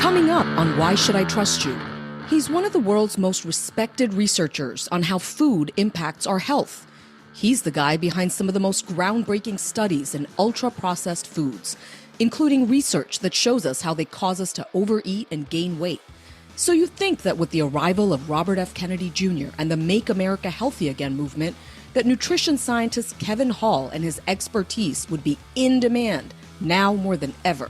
Coming up on Why Should I Trust You? He's one of the world's most respected researchers on how food impacts our health. He's the guy behind some of the most groundbreaking studies in ultra-processed foods, including research that shows us how they cause us to overeat and gain weight. So you think that with the arrival of Robert F. Kennedy Jr. and the Make America Healthy Again movement, that nutrition scientist Kevin Hall and his expertise would be in demand now more than ever.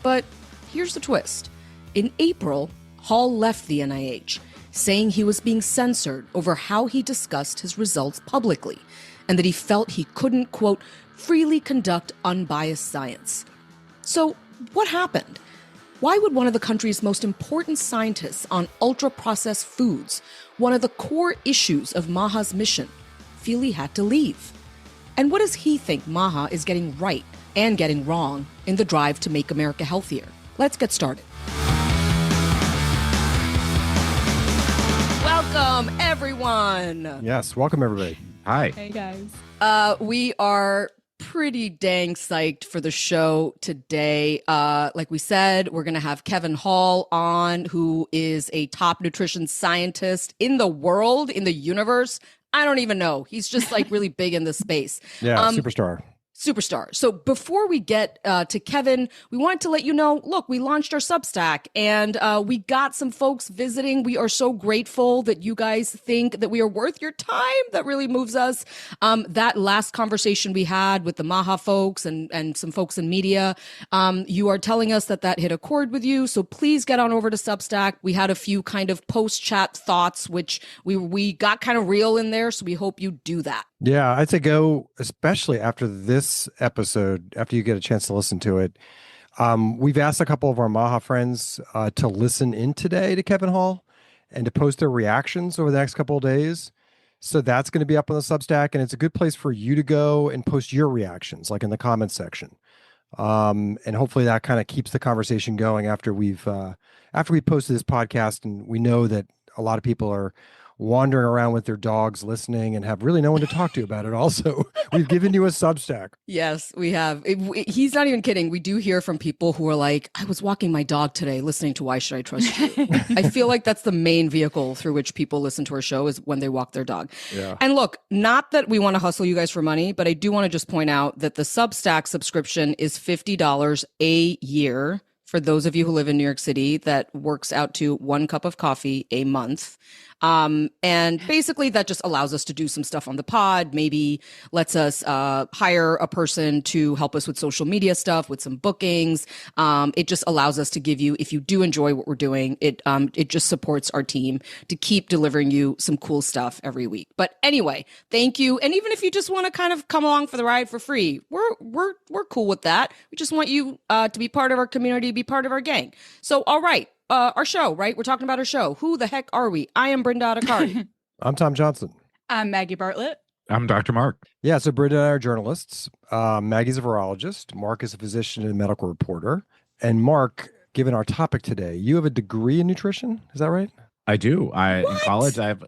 But here's the twist. In April, Hall left the NIH, saying he was being censored over how he discussed his results publicly, and that he felt he couldn't, quote, freely conduct unbiased science. So what happened? Why would one of the country's most important scientists on ultra-processed foods, one of the core issues of MAHA's mission, feel he had to leave? And what does he think MAHA is getting right and getting wrong in the drive to make America healthier? Let's get started. Welcome, everyone. Yes, welcome, everybody. Hi. Hey, guys. We are pretty dang psyched for the show today. Like we said, we're going to have Kevin Hall on, who is a top nutrition scientist in the world, in the universe. I don't even know. He's just like really big in this space. Yeah, superstar. So before we get to Kevin, we wanted to let you know, look, we launched our Substack and we got some folks visiting. We are so grateful that you guys think that we are worth your time. That really moves us. That last conversation we had with the MAHA folks and some folks in media, you are telling us that hit a chord with you. So please get on over to Substack. We had a few kind of post-chat thoughts, which we got kind of real in there. So we hope you do that. Yeah, I'd say go, especially after this episode, after you get a chance to listen to it. We've asked a couple of our MAHA friends to listen in today to Kevin Hall and to post their reactions over the next couple of days. So that's going to be up on the Substack, and it's a good place for you to go and post your reactions, like in the comments section. And hopefully that kind of keeps the conversation going after we posted this podcast, and we know that a lot of people are wandering around with their dogs listening and have really no one to talk to about it. Also, we've given you a Substack. Yes, we have. He's not even kidding. We do hear from people who are like, I was walking my dog today listening to Why Should I Trust You? I feel like that's the main vehicle through which people listen to our show is when they walk their dog. Yeah. And look, not that we want to hustle you guys for money, but I do want to just point out that the Substack subscription is $50 a year. For those of you who live in New York City, that works out to 1 cup of coffee a month. And basically that just allows us to do some stuff on the pod, maybe lets us hire a person to help us with social media stuff, with some bookings. It just allows us to give you, if you do enjoy what we're doing, it just supports our team to keep delivering you some cool stuff every week. But anyway, thank you. And even if you just want to kind of come along for the ride for free, we're cool with that. We just want you to be part of our community, be part of our gang. So, all right. Our show, right? We're talking about our show. Who the heck are we? I am Brenda Adhikari. I'm Tom Johnson. I'm Maggie Bartlett. I'm Dr. Mark. Yeah, so Britta and I are journalists. Maggie's a virologist. Mark is a physician and medical reporter. And Mark, given our topic today, you have a degree in nutrition. Is that right? I do. In college, I have,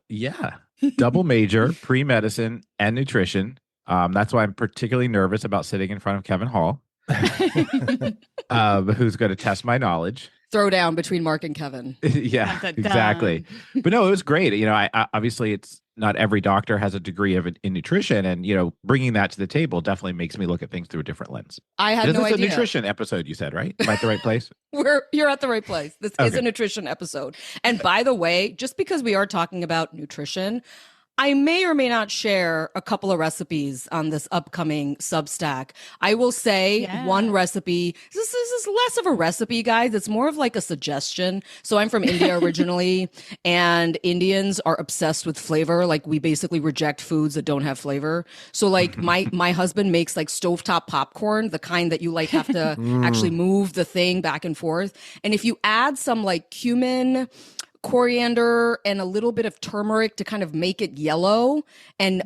double major, pre-medicine and nutrition. That's why I'm particularly nervous about sitting in front of Kevin Hall, who's going to test my knowledge. Throwdown between Mark and Kevin. Yeah, exactly. But no, it was great. You know, I obviously it's not every doctor has a degree in nutrition, and bringing that to the table definitely makes me look at things through a different lens. I had no idea. This is a nutrition episode, you said, right? Am I at the right place? You're at the right place. This is a nutrition episode. And by the way, just because we are talking about nutrition, I may or may not share a couple of recipes on this upcoming Substack. I will say one recipe. This is less of a recipe, guys. It's more of like a suggestion. So I'm from India originally, and Indians are obsessed with flavor. Like we basically reject foods that don't have flavor. So like my husband makes like stovetop popcorn, the kind that you like have to actually move the thing back and forth. And if you add some like cumin, coriander, and a little bit of turmeric to kind of make it yellow, and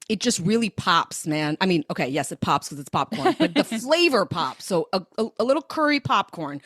it just really pops, man. I mean, okay, yes, it pops because it's popcorn, but the flavor pops. So a little curry popcorn.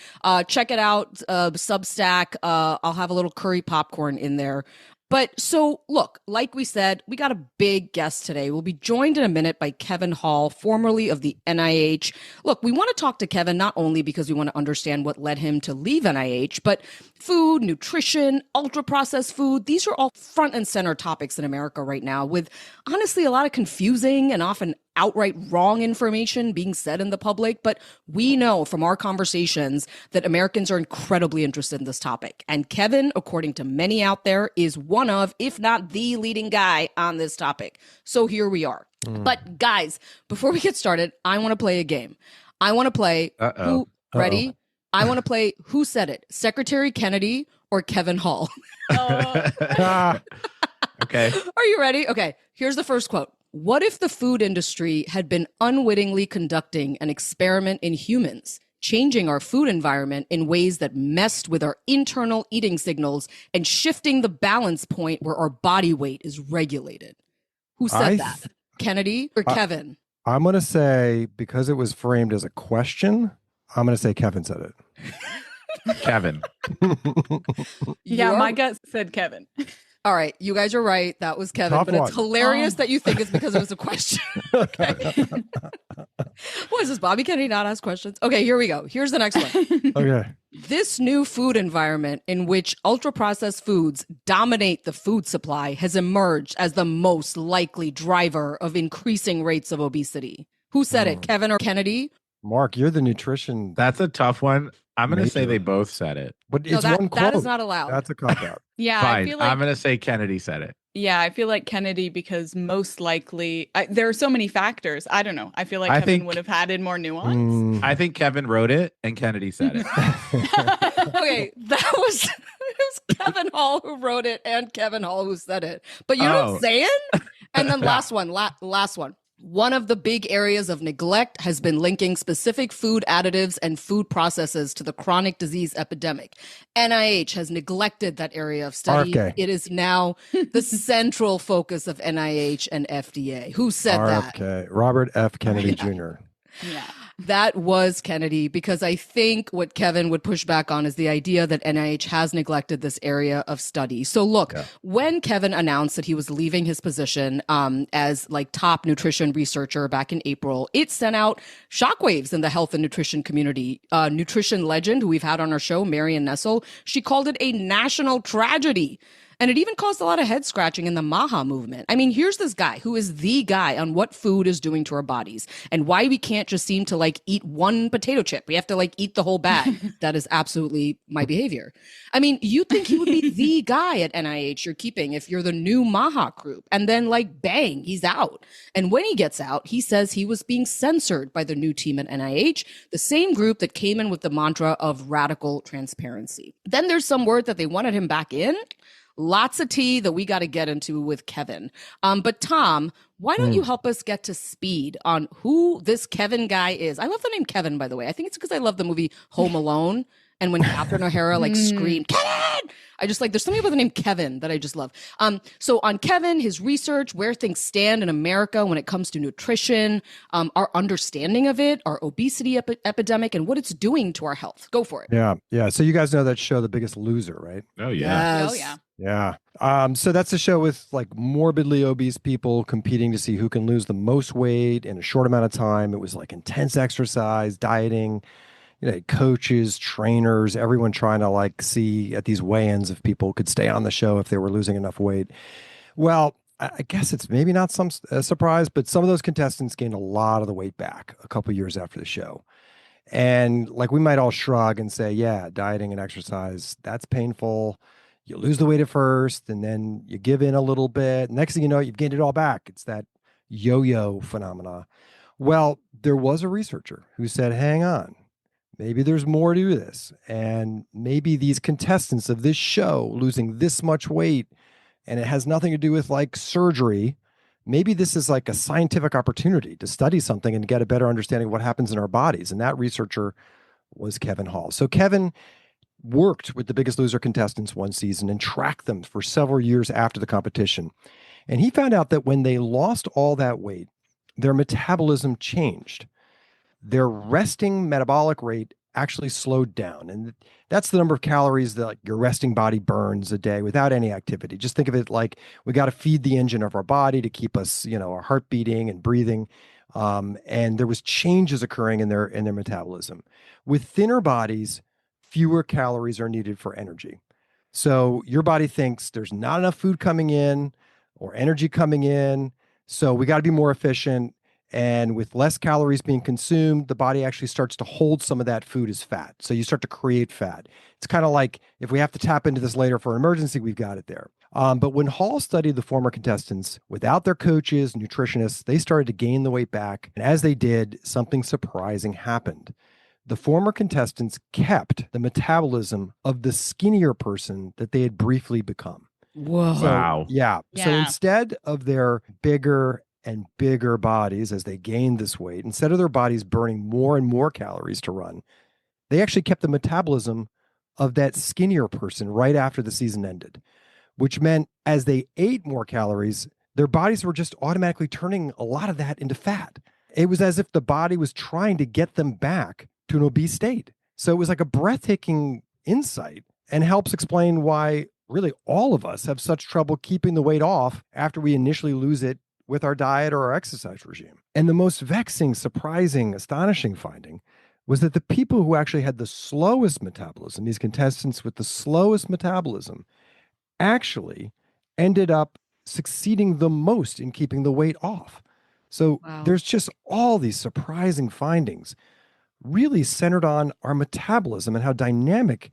Check it out, Substack. I'll have a little curry popcorn in there. But so, look, like we said, we got a big guest today. We'll be joined in a minute by Kevin Hall, formerly of the NIH. Look, we want to talk to Kevin not only because we want to understand what led him to leave NIH, but food, nutrition, ultra-processed food. These are all front and center topics in America right now, with honestly a lot of confusing and often outright wrong information being said in the public. But we know from our conversations that Americans are incredibly interested in this topic. And Kevin, according to many out there, is one of, if not the leading guy on this topic. So here we are. But guys, before we get started, I want to play a game. I want to play ready? I want to play Who Said It? Secretary Kennedy or Kevin Hall? Okay. Are you ready? Okay, here's the first quote. What if the food industry had been unwittingly conducting an experiment in humans, changing our food environment in ways that messed with our internal eating signals and shifting the balance point where our body weight is regulated? Who said that? Kennedy or Kevin? I'm going to say, because it was framed as a question, I'm going to say Kevin said it. Kevin. Yeah, my gut said Kevin. All right, you guys are right. That was Kevin, but it's hilarious that you think it's because it was a question. Okay. What is this, Bobby Kennedy not ask questions? Okay, here we go. Here's the next one. Okay. This new food environment in which ultra-processed foods dominate the food supply has emerged as the most likely driver of increasing rates of obesity. Who said it, Kevin or Kennedy? Mark, you're the nutrition. That's a tough one. I'm going to say they both said it. But No, it's one quote. that is not allowed. That's a cop-out. Yeah, Fine. I feel like I'm going to say Kennedy said it. yeah, I feel like Kennedy because most likely there are so many factors. I don't know. I feel like I Kevin think- would have added more nuance. I think Kevin wrote it and Kennedy said it. Okay, that was it was Kevin Hall who wrote it and Kevin Hall who said it. But you know what I'm saying? And then last one. One of the big areas of neglect has been linking specific food additives and food processes to the chronic disease epidemic. NIH has neglected that area of study. RFK. It is now the central focus of NIH and FDA. Who said that? RFK, Robert F. Kennedy Jr. Yeah. That was Kennedy, because I think what Kevin would push back on is the idea that NIH has neglected this area of study. So look, when Kevin announced that he was leaving his position as like top nutrition researcher back in April, it sent out shockwaves in the health and nutrition community. Nutrition legend who we've had on our show, Marion Nessel, she called it a national tragedy. And it even caused a lot of head scratching in the MAHA movement. I mean, here's this guy who is the guy on what food is doing to our bodies and why we can't just seem to like eat one potato chip. We have to like eat the whole bag. That is absolutely my behavior. I mean, you'd think he would be the guy at NIH you're keeping if you're the new MAHA group. And then like, bang, he's out. And when he gets out, he says he was being censored by the new team at NIH, the same group that came in with the mantra of radical transparency. Then there's some word that they wanted him back in. Lots of tea that we got to get into with Kevin. But Tom, why don't you help us get to speed on who this Kevin guy is? I love the name Kevin, by the way. I think it's because I love the movie Home Alone. And when Catherine O'Hara like screamed, Kevin! I just like, there's something about the name Kevin that I just love. So on Kevin, his research, where things stand in America when it comes to nutrition, our understanding of it, our obesity epidemic, and what it's doing to our health. Go for it. Yeah. So you guys know that show, The Biggest Loser, right? Oh, yeah. Yes. Oh, yeah. Yeah. So that's a show with like morbidly obese people competing to see who can lose the most weight in a short amount of time. It was like intense exercise, dieting, coaches, trainers, everyone trying to like see at these weigh-ins if people could stay on the show if they were losing enough weight. Well, I guess it's maybe not some surprise, but some of those contestants gained a lot of the weight back a couple years after the show. And like we might all shrug and say, yeah, dieting and exercise, that's painful. You lose the weight at first and then you give in a little bit. Next thing you know, you've gained it all back. It's that yo-yo phenomena. Well, there was a researcher who said, hang on, maybe there's more to this. And maybe these contestants of this show losing this much weight, and it has nothing to do with like surgery. Maybe this is like a scientific opportunity to study something and get a better understanding of what happens in our bodies. And that researcher was Kevin Hall. So Kevin worked with the Biggest Loser contestants one season and tracked them for several years after the competition. And he found out that when they lost all that weight, their metabolism changed. Their resting metabolic rate actually slowed down. And that's the number of calories that like, your resting body burns a day without any activity. Just think of it like we got to feed the engine of our body to keep us, our heart beating and breathing. And there was changes occurring in their metabolism. With thinner bodies, fewer calories are needed for energy. So your body thinks there's not enough food coming in or energy coming in. So we got to be more efficient. And with less calories being consumed, the body actually starts to hold some of that food as fat. So you start to create fat. It's kind of like if we have to tap into this later for an emergency, we've got it there. But when Hall studied the former contestants without their coaches, nutritionists, they started to gain the weight back. And as they did, something surprising happened. The former contestants kept the metabolism of the skinnier person that they had briefly become. Whoa. Wow. Yeah. So Yeah. instead of their bigger and bigger bodies as they gained this weight, instead of their bodies burning more and more calories to run, they actually kept the metabolism of that skinnier person right after the season ended, which meant as they ate more calories, their bodies were just automatically turning a lot of that into fat. It was as if the body was trying to get them back to an obese state. So it was like a breathtaking insight and helps explain why really all of us have such trouble keeping the weight off after we initially lose it with our diet or our exercise regime. And the most vexing, surprising, astonishing finding was that the people who actually had the slowest metabolism, these contestants with the slowest metabolism, actually ended up succeeding the most in keeping the weight off. So Wow. there's just all these surprising findings really centered on our metabolism and how dynamic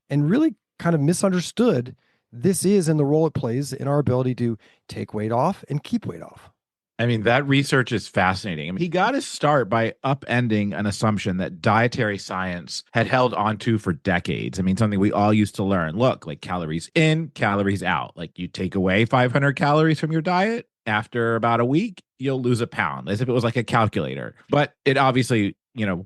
and really kind of misunderstood this is and the role it plays in our ability to take weight off and keep weight off. I mean, that research is fascinating. I mean, he got to start by upending an assumption that dietary science had held onto for decades. I mean, something we all used to learn. Look, like calories in, calories out. Like you take away 500 calories from your diet, after about a week, you'll lose a pound, as if it was like a calculator. But it obviously,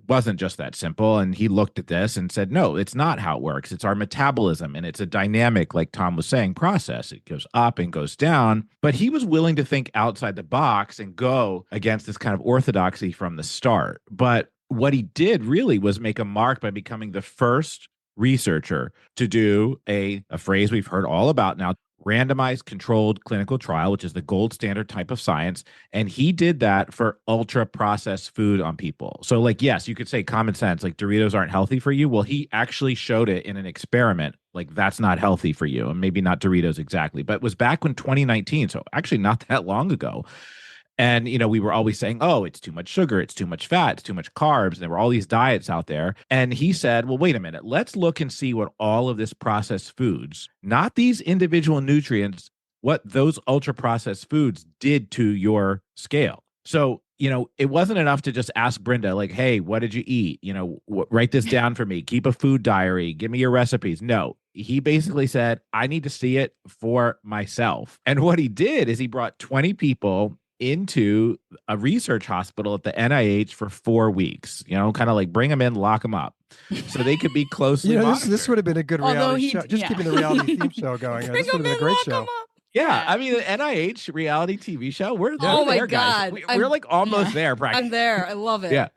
wasn't just that simple. And he looked at this and said, no, it's not how it works. It's our metabolism. And it's a dynamic, like Tom was saying, process. It goes up and goes down. But he was willing to think outside the box and go against this kind of orthodoxy from the start. But what he did really was make a mark by becoming the first researcher to do a phrase we've heard all about now, randomized controlled clinical trial, which is the gold standard type of science. And he did that for ultra processed food on people. So like, yes, you could say common sense, like Doritos aren't healthy for you. Well, he actually showed it in an experiment. Like that's not healthy for you. And maybe not Doritos exactly, but it was back in 2019. So actually not that long ago. And, we were always saying, oh, it's too much sugar, it's too much fat, it's too much carbs. And there were all these diets out there. And he said, well, wait a minute, let's look and see what all of this processed foods, not these individual nutrients, what those ultra processed foods did to your scale. So, it wasn't enough to just ask Brenda, like, hey, what did you eat? Write this down for me. Keep a food diary. Give me your recipes. No, he basically said, I need to see it for myself. And what he did is he brought 20 people into a research hospital at the NIH for 4 weeks, kind of like bring them in, lock them up so they could be closely monitored. This would have been a good reality show. Just yeah. keeping the reality theme show going. This would have been a great show. Yeah, I mean, the NIH reality TV show, we're Oh my there, guys. God. We're like almost there, practically. I'm there. I love it. Yeah.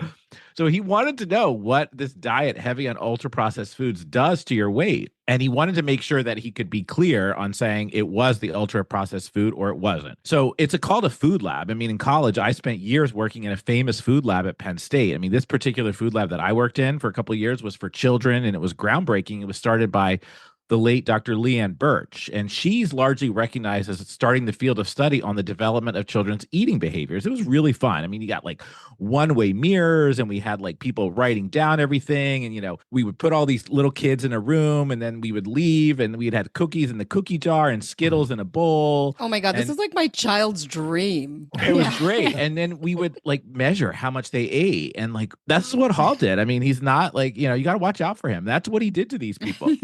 So he wanted to know what this diet heavy on ultra processed foods does to your weight. And he wanted to make sure that he could be clear on saying it was the ultra processed food or it wasn't. So it's called a food lab. I mean, in college, I spent years working in a famous food lab at Penn State. I mean, this particular food lab that I worked in for a couple of years was for children, and it was groundbreaking. It was started by the late Dr. Leanne Birch, and she's largely recognized as starting the field of study on the development of children's eating behaviors. It was really fun. I mean, you got like one-way mirrors, and we had like people writing down everything, and we would put all these little kids in a room, and then we would leave, and we'd had cookies in the cookie jar and Skittles in a bowl. Oh my God, this is like my child's dream. It was great. And then we would like measure how much they ate, and like that's what Hall did. I mean, he's not like, you got to watch out for him. That's what he did to these people.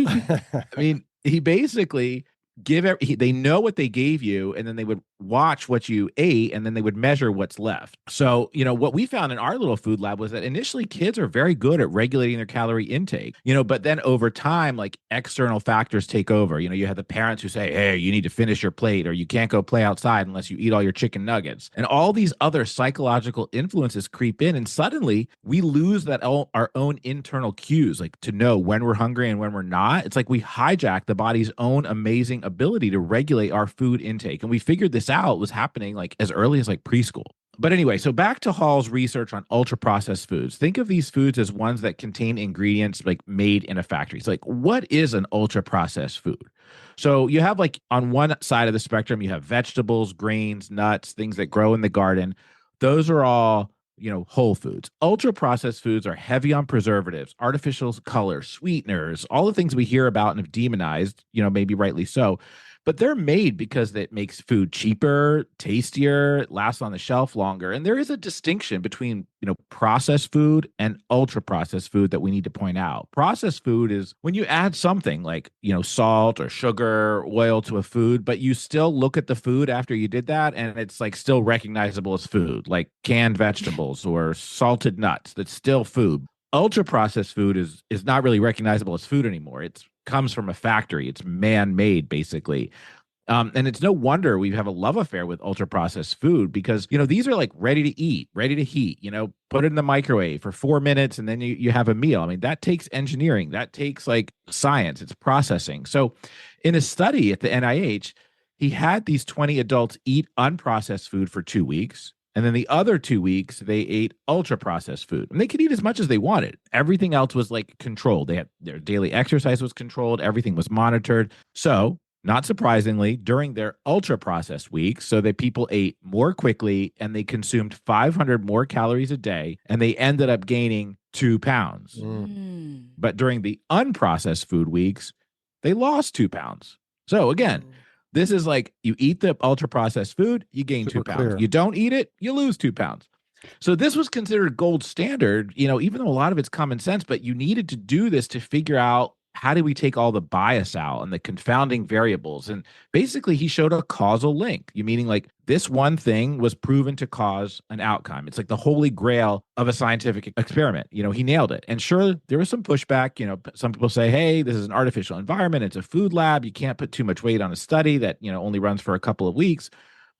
I mean, he basically they know what they gave you, and then they would watch what you ate, and then they would measure what's left. So, what we found in our little food lab was that initially kids are very good at regulating their calorie intake, but then over time, like external factors take over. You have the parents who say, hey, you need to finish your plate, or you can't go play outside unless you eat all your chicken nuggets. And all these other psychological influences creep in, and suddenly we lose our own internal cues, like to know when we're hungry and when we're not. It's like we hijack the body's own amazing ability to regulate our food intake. And we figured this out was happening like as early as like preschool. But anyway, so back to Hall's research on ultra-processed foods. Think of these foods as ones that contain ingredients like made in a factory. So like, what is an ultra-processed food? So you have like on one side of the spectrum, you have vegetables, grains, nuts, things that grow in the garden. Those are all whole foods. Ultra processed foods are heavy on preservatives, artificial colors, sweeteners, all the things we hear about and have demonized, maybe rightly so. But they're made because it makes food cheaper, tastier, it lasts on the shelf longer. And there is a distinction between, processed food and ultra processed food that we need to point out. Processed food is when you add something like, salt or sugar, or oil to a food, but you still look at the food after you did that and it's like still recognizable as food, like canned vegetables or salted nuts. That's still food. Ultra processed food is not really recognizable as food anymore. It comes from a factory. It's man-made, basically. And it's no wonder we have a love affair with ultra processed food because, these are like ready to eat, ready to heat, put it in the microwave for 4 minutes and then you have a meal. I mean, that takes engineering, that takes like science, it's processing. So in a study at the NIH, he had these 20 adults eat unprocessed food for 2 weeks. And then the other 2 weeks, they ate ultra processed food and they could eat as much as they wanted. Everything else was like controlled. Their daily exercise was controlled. Everything was monitored. So not surprisingly, during their ultra processed weeks, so that people ate more quickly and they consumed 500 more calories a day and they ended up gaining 2 pounds. But during the unprocessed food weeks, they lost 2 pounds. So again, this is like you eat the ultra processed food, you gain 2 pounds. Clear. You don't eat it, you lose 2 pounds. So this was considered gold standard, even though a lot of it's common sense, but you needed to do this to figure out how do we take all the bias out and the confounding variables? And basically he showed a causal link, meaning like this one thing was proven to cause an outcome. It's like the holy grail of a scientific experiment. He nailed it. And sure, there was some pushback. Some people say, hey, this is an artificial environment. It's a food lab. You can't put too much weight on a study that, only runs for a couple of weeks.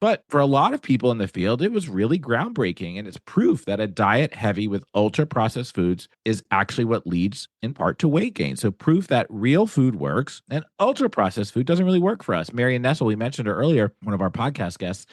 But for a lot of people in the field, it was really groundbreaking. And it's proof that a diet heavy with ultra processed foods is actually what leads in part to weight gain. So proof that real food works and ultra processed food doesn't really work for us. Marion Nessel, we mentioned her earlier, one of our podcast guests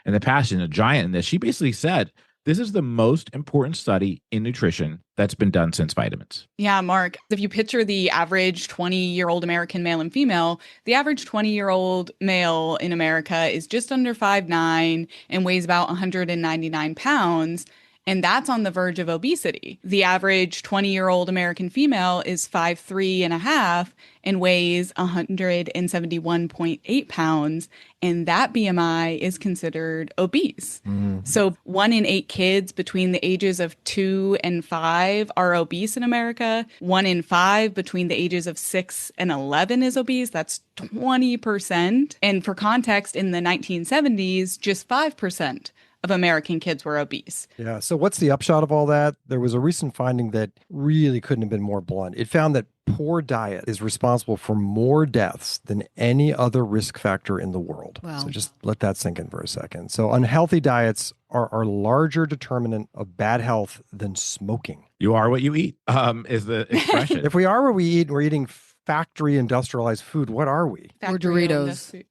in the past, a giant in this. She basically said, this is the most important study in nutrition that's been done since vitamins. Yeah, Mark, if you picture the average 20-year-old American male and female, the average 20-year-old male in America is just under 5'9" and weighs about 199 pounds. And that's on the verge of obesity. The average 20-year-old American female is 5'3.5" and weighs 171.8 pounds. And that BMI is considered obese. So 1 in 8 kids between the ages of 2 and 5 are obese in America. 1 in 5 between the ages of 6 and 11 is obese. That's 20%. And for context, in the 1970s, just 5% of American kids were obese. Yeah. So what's the upshot of all that? There was a recent finding that really couldn't have been more blunt. It found that poor diet is responsible for more deaths than any other risk factor in the world. Wow. So just let that sink in for a second. So unhealthy diets are a larger determinant of bad health than smoking. You are what you eat, is the expression. If we are what we eat and we're eating factory industrialized food, what are we? We're Doritos.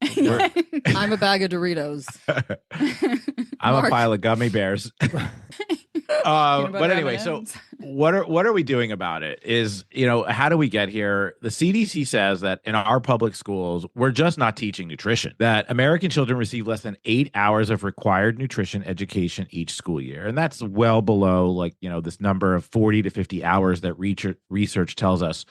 I'm a bag of Doritos. I'm a pile of gummy bears. But anyway, so what are we doing about it? Is, how do we get here? The CDC says that in our public schools, we're just not teaching nutrition, that American children receive less than 8 hours of required nutrition education each school year. And that's well below this number of 40 to 50 hours that research tells us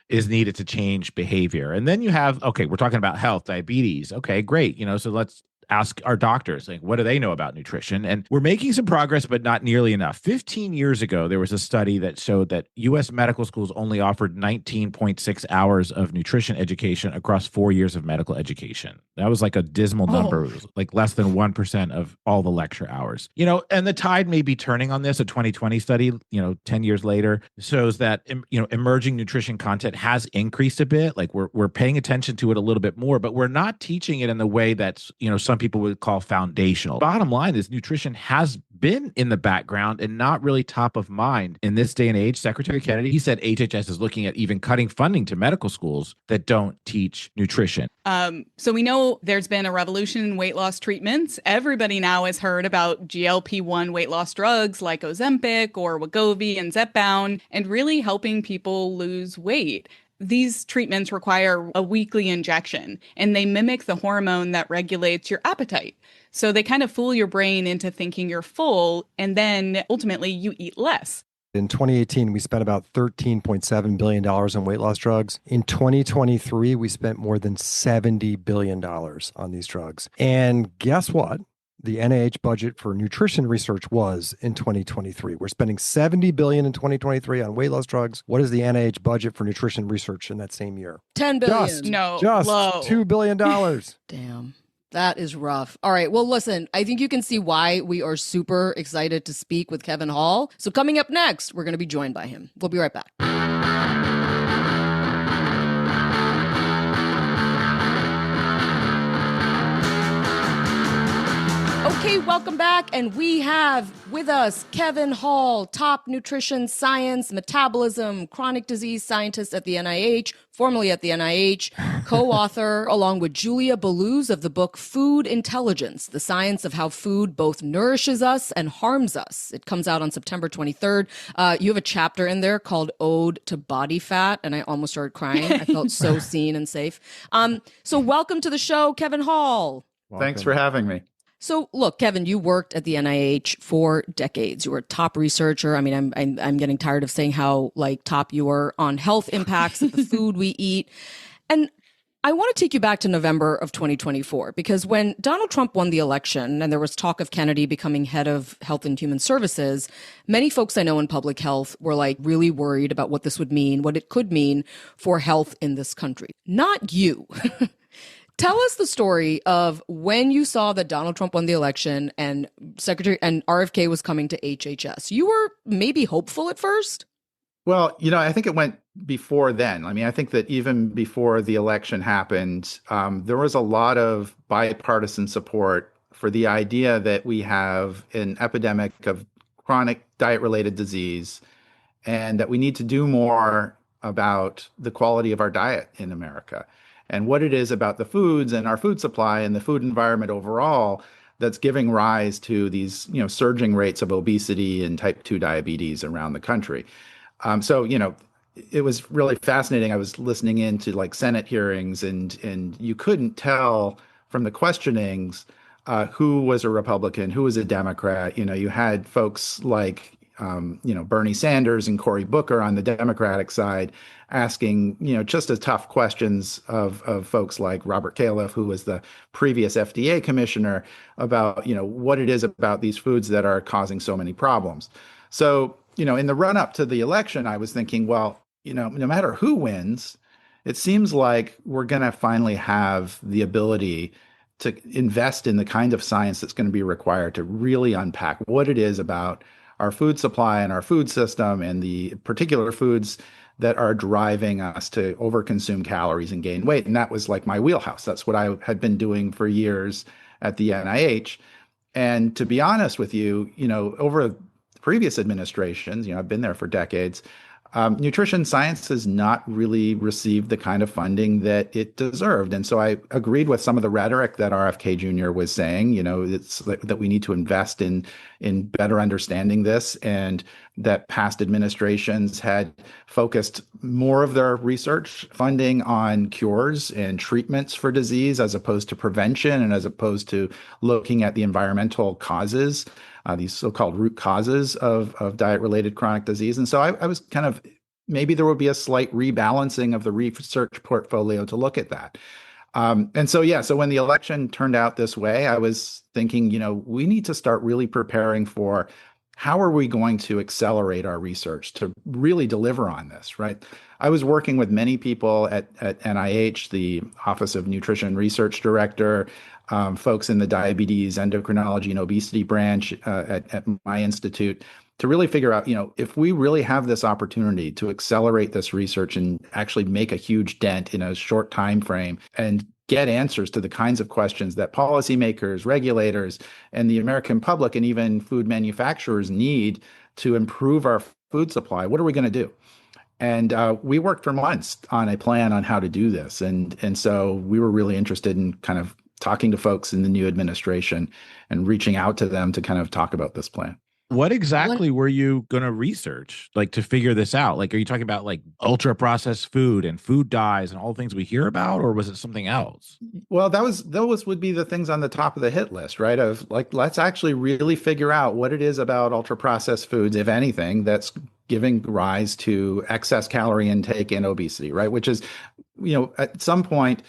is needed to change behavior. And then you have, okay, we're talking about health, diabetes. Okay, great. So let's ask our doctors, like, what do they know about nutrition? And we're making some progress, but not nearly enough. 15 years ago, there was a study that showed that U.S. medical schools only offered 19.6 hours of nutrition education across 4 years of medical education. That was like a dismal number. It was like less than 1% of all the lecture hours. And the tide may be turning on this. A 2020 study, 10 years later, shows that, emerging nutrition content has increased a bit. Like we're paying attention to it a little bit more, but we're not teaching it in the way that's, some people would call foundational. Bottom line is nutrition has been in the background and not really top of mind in this day and age. Secretary Kennedy, he said HHS is looking at even cutting funding to medical schools that don't teach nutrition. So we know there's been a revolution in weight loss treatments. Everybody now has heard about GLP-1 weight loss drugs like Ozempic or Wegovy and Zepbound, and really helping people lose weight. These treatments require a weekly injection, and they mimic the hormone that regulates your appetite. So they kind of fool your brain into thinking you're full, and then ultimately you eat less. In 2018, we spent about $13.7 billion on weight loss drugs. In 2023, we spent more than $70 billion on these drugs. And guess what? The NIH budget for nutrition research was in 2023. We're spending $70 billion in 2023 on weight loss drugs. What is the NIH budget for nutrition research in that same year? $10 billion. Just low. $2 billion. Damn. That is rough. All right. Well, listen, I think you can see why we are super excited to speak with Kevin Hall. So coming up next, we're going to be joined by him. We'll be right back. Okay, welcome back. And we have with us Kevin Hall, top nutrition science, metabolism, chronic disease scientist at the NIH, formerly at the NIH, co-author along with Julia Belluz of the book Food Intelligence, the science of how food both nourishes us and harms us. It comes out on September 23rd. You have a chapter in there called Ode to Body Fat, and I almost started crying. I felt so seen and safe. So welcome to the show, Kevin Hall. Welcome. Thanks for having me. So look, Kevin, you worked at the NIH for decades. You were a top researcher. I mean, I'm getting tired of saying how top you were on health impacts of the food we eat. And I want to take you back to November of 2024, because when Donald Trump won the election and there was talk of Kennedy becoming head of Health and Human Services, many folks I know in public health were really worried about what this would mean, what it could mean for health in this country. Not you. Tell us the story of when you saw that Donald Trump won the election and RFK was coming to HHS. You were maybe hopeful at first? Well, I think it went before then. I mean, I think that even before the election happened, there was a lot of bipartisan support for the idea that we have an epidemic of chronic diet-related disease and that we need to do more about the quality of our diet in America and what it is about the foods and our food supply and the food environment overall that's giving rise to these, surging rates of obesity and type 2 diabetes around the country. So, it was really fascinating. I was listening into Senate hearings and you couldn't tell from the questionings who was a Republican, who was a Democrat. You had folks like, Bernie Sanders and Cory Booker on the Democratic side asking, just as tough questions of folks like Robert Califf, who was the previous FDA commissioner, about, what it is about these foods that are causing so many problems. So, in the run up to the election, I was thinking, well, no matter who wins, it seems like we're going to finally have the ability to invest in the kind of science that's going to be required to really unpack what it is about our food supply and our food system and the particular foods that are driving us to overconsume calories and gain weight. And that was my wheelhouse. That's what I had been doing for years at the NIH. And to be honest with you, over previous administrations, I've been there for decades, nutrition science has not really received the kind of funding that it deserved. And so I agreed with some of the rhetoric that RFK Jr. was saying, it's that we need to invest in better understanding this, and that past administrations had focused more of their research funding on cures and treatments for disease as opposed to prevention and as opposed to looking at the environmental causes, these so-called root causes of diet-related chronic disease. And so I was kind of, maybe there would be a slight rebalancing of the research portfolio to look at that. And so, yeah, so when the election turned out this way, I was thinking, we need to start really preparing for how are we going to accelerate our research to really deliver on this, right? I was working with many people at NIH, the Office of Nutrition Research Director, folks in the diabetes, endocrinology, and obesity branch at my institute to really figure out, if we really have this opportunity to accelerate this research and actually make a huge dent in a short time frame and get answers to the kinds of questions that policymakers, regulators, and the American public and even food manufacturers need to improve our food supply, what are we going to do? And we worked for months on a plan on how to do this. And so we were really interested in kind of talking to folks in the new administration and reaching out to them to kind of talk about this plan. What exactly were you going to research, like, to figure this out? Like, are you talking about like ultra processed food and food dyes and all the things we hear about, or was it something else? Well, those would be the things on the top of the hit list, right? Of like, let's actually really figure out what it is about ultra processed foods, if anything, that's giving rise to excess calorie intake and obesity, right? Which is, at some point,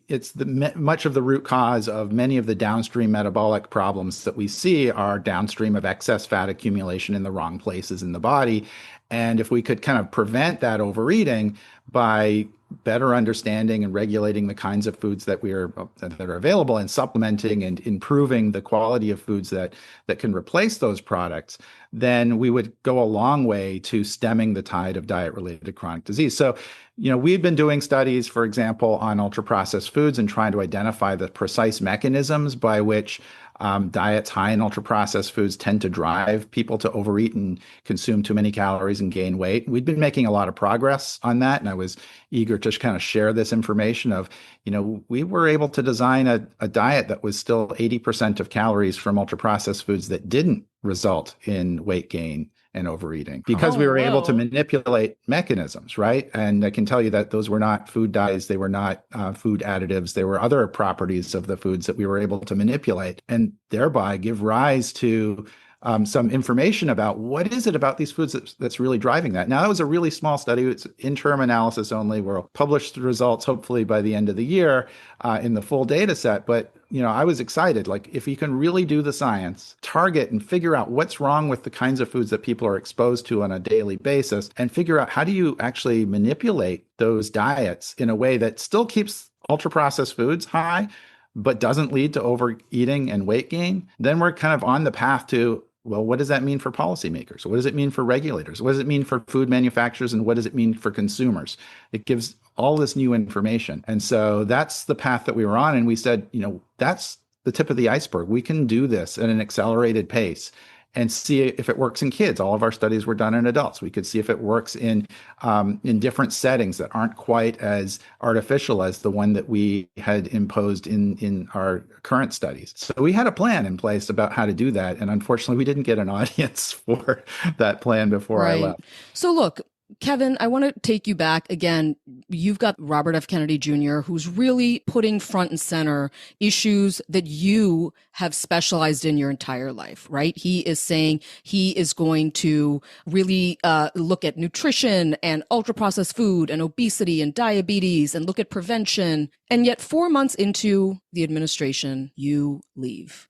it's much of the root cause of many of the downstream metabolic problems that we see are downstream of excess fat accumulation in the wrong places in the body. And if we could kind of prevent that overeating by better understanding and regulating the kinds of foods that are available and supplementing and improving the quality of foods that can replace those products, then we would go a long way to stemming the tide of diet-related chronic disease. So, we've been doing studies, for example, on ultra-processed foods and trying to identify the precise mechanisms by which diets high in ultra-processed foods tend to drive people to overeat and consume too many calories and gain weight. We've been making a lot of progress on that, and I was eager to kind of share this information of, we were able to design a diet that was still 80% of calories from ultra-processed foods that didn't result in weight gain and overeating because we were able to manipulate mechanisms, right? And I can tell you that those were not food dyes, they were not food additives, they were other properties of the foods that we were able to manipulate and thereby give rise to some information about what is it about these foods that's really driving that. Now, that was a really small study. It's interim analysis only. We'll publish the results hopefully by the end of the year in the full data set. But, I was excited. Like, if you can really do the science, target and figure out what's wrong with the kinds of foods that people are exposed to on a daily basis, and figure out how do you actually manipulate those diets in a way that still keeps ultra-processed foods high, but doesn't lead to overeating and weight gain, then we're kind of on the path to, well, what does that mean for policymakers? What does it mean for regulators? What does it mean for food manufacturers? And what does it mean for consumers? It gives all this new information. And so that's the path that we were on. And we said, that's the tip of the iceberg. We can do this at an accelerated pace and see if it works in kids. All of our studies were done in adults. We could see if it works in different settings that aren't quite as artificial as the one that we had imposed in our current studies. So we had a plan in place about how to do that. And unfortunately, we didn't get an audience for that plan before I left. So look, Kevin, I want to take you back again. You've got Robert F. Kennedy Jr., who's really putting front and center issues that you have specialized in your entire life, right? He is saying he is going to really look at nutrition and ultra-processed food and obesity and diabetes and look at prevention. And yet 4 months into the administration, you leave.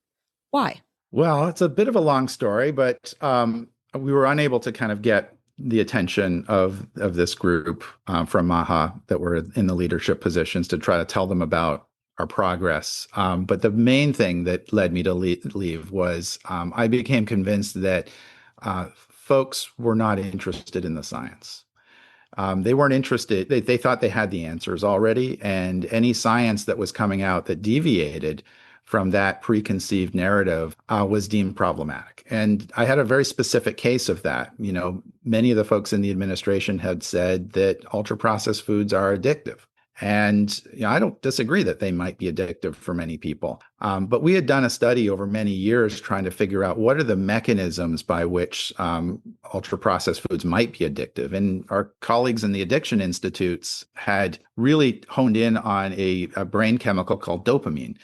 Why? Well, it's a bit of a long story, but we were unable to kind of get the attention of this group from MAHA that were in the leadership positions to try to tell them about our progress. But the main thing that led me to leave was I became convinced that folks were not interested in the science. They weren't interested. They thought they had the answers already. And any science that was coming out that deviated from that preconceived narrative was deemed problematic. And I had a very specific case of that. Many of the folks in the administration had said that ultra-processed foods are addictive. And I don't disagree that they might be addictive for many people. But we had done a study over many years trying to figure out what are the mechanisms by which ultra-processed foods might be addictive. And our colleagues in the addiction institutes had really honed in on a brain chemical called dopamine,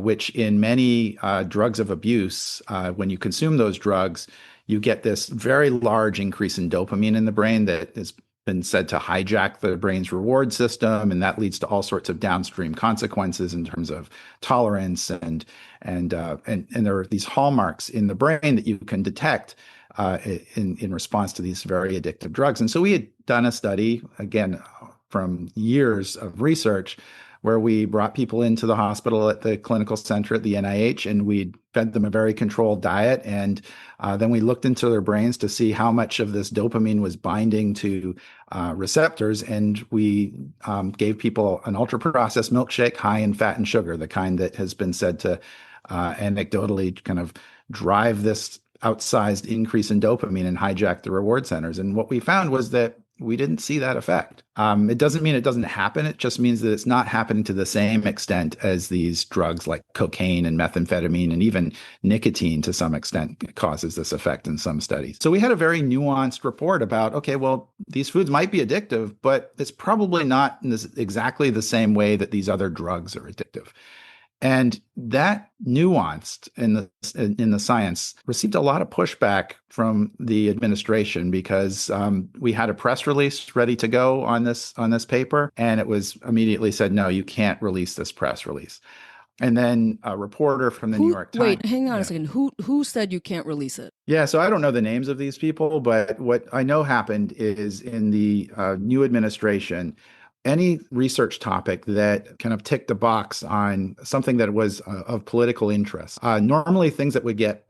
which in many drugs of abuse, when you consume those drugs, you get this very large increase in dopamine in the brain that has been said to hijack the brain's reward system, and that leads to all sorts of downstream consequences in terms of tolerance and there are these hallmarks in the brain that you can detect in response to these very addictive drugs. And so we had done a study, again, from years of research, where we brought people into the hospital at the clinical center at the NIH, and we fed them a very controlled diet. And then we looked into their brains to see how much of this dopamine was binding to receptors. And we gave people an ultra-processed milkshake high in fat and sugar, the kind that has been said to anecdotally kind of drive this outsized increase in dopamine and hijack the reward centers. And what we found was that we didn't see that effect. It doesn't mean it doesn't happen. It just means that it's not happening to the same extent as these drugs like cocaine and methamphetamine, and even nicotine to some extent causes this effect in some studies. So we had a very nuanced report about, okay, well, these foods might be addictive, but it's probably not in exactly the same way that these other drugs are addictive. And that nuanced in the science received a lot of pushback from the administration, because we had a press release ready to go on this paper, and it was immediately said, no, you can't release this press release. And then a reporter from the New York Times. Wait, hang on a second. Who said you can't release it? Yeah, so I don't know the names of these people, but what I know happened is in the new administration, any research topic that kind of ticked a box on something that was of political interest, normally things that would get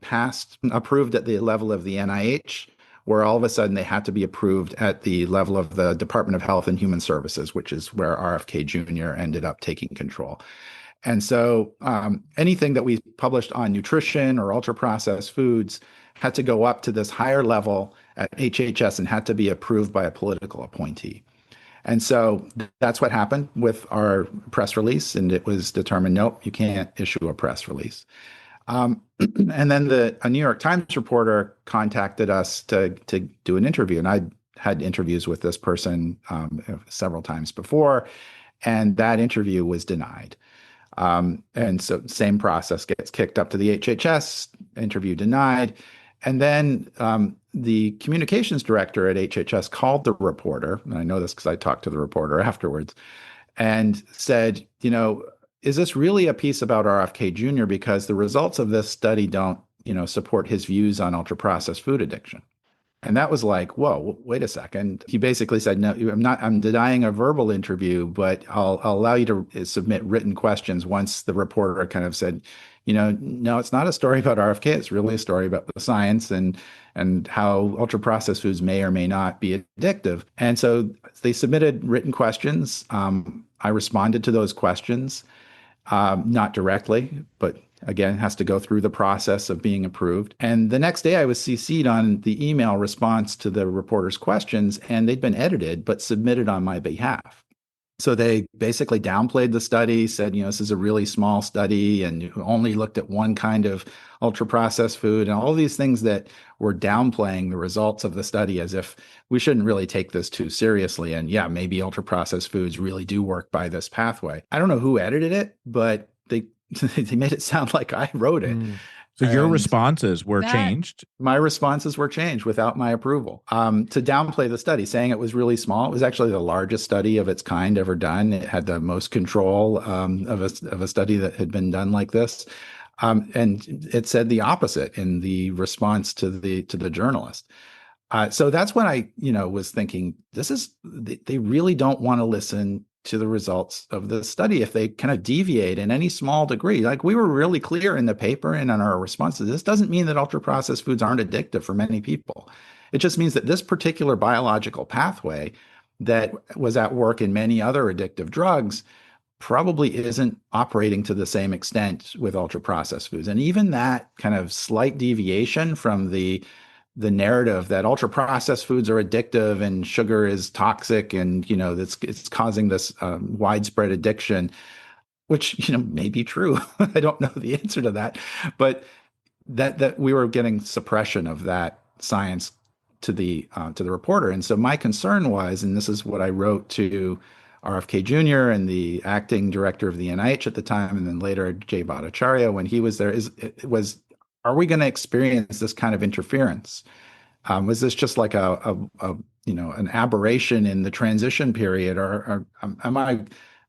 approved at the level of the NIH, where all of a sudden they had to be approved at the level of the Department of Health and Human Services, which is where RFK Jr. ended up taking control. And so anything that we published on nutrition or ultra-processed foods had to go up to this higher level at HHS and had to be approved by a political appointee. And so that's what happened with our press release, and it was determined, nope, you can't issue a press release. And then a New York Times reporter contacted us to do an interview, and I had interviews with this person several times before, and that interview was denied. And so same process, gets kicked up to the HHS, interview denied. And then the communications director at HHS called the reporter, and I know this because I talked to the reporter afterwards, and said, is this really a piece about RFK Jr.? Because the results of this study don't, support his views on ultra-processed food addiction. And that was like, whoa, wait a second. He basically said, no, I'm denying a verbal interview, but I'll allow you to submit written questions once the reporter kind of said, no, it's not a story about RFK. It's really a story about the science and how ultra-processed foods may or may not be addictive. And so they submitted written questions. I responded to those questions, not directly, but again, has to go through the process of being approved. And the next day I was CC'd on the email response to the reporter's questions, and they'd been edited, but submitted on my behalf. So they basically downplayed the study, said, this is a really small study and only looked at one kind of ultra-processed food, and all these things that were downplaying the results of the study as if we shouldn't really take this too seriously. And yeah, maybe ultra-processed foods really do work by this pathway. I don't know who edited it, but they made it sound like I wrote it. So your responses were changed? My responses were changed without my approval to downplay the study, saying it was really small. It was actually the largest study of its kind ever done. It had the most control of a study that had been done like this. And it said the opposite in the response to the journalist. So that's when I, was thinking, they really don't want to listen to the results of the study if they kind of deviate in any small degree. Like, we were really clear in the paper and in our responses. This doesn't mean that ultra-processed foods aren't addictive for many people. It just means that this particular biological pathway that was at work in many other addictive drugs probably isn't operating to the same extent with ultra-processed foods. And even that kind of slight deviation from the narrative that ultra-processed foods are addictive and sugar is toxic and, it's causing this widespread addiction, which, may be true. I don't know the answer to that, but that we were getting suppression of that science to the reporter. And so my concern was, and this is what I wrote to RFK Jr. and the acting director of the NIH at the time, and then later Jay Bhattacharya when he was there, was, are we going to experience this kind of interference Was this just like a an aberration in the transition period, or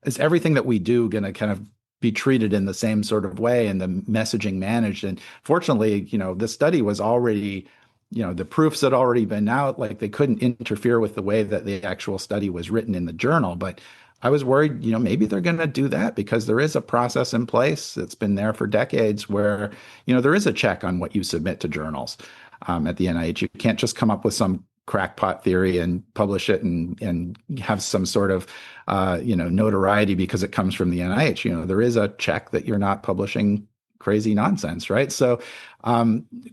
is everything that we do going to kind of be treated in the same sort of way and the messaging managed? And fortunately, the study was already, the proofs had already been out, like they couldn't interfere with the way that the actual study was written in the journal. But I was worried, maybe they're going to do that because there is a process in place that's been there for decades where, there is a check on what you submit to journals at the NIH. You can't just come up with some crackpot theory and publish it and have some sort of notoriety because it comes from the NIH. There is a check that you're not publishing crazy nonsense, right? So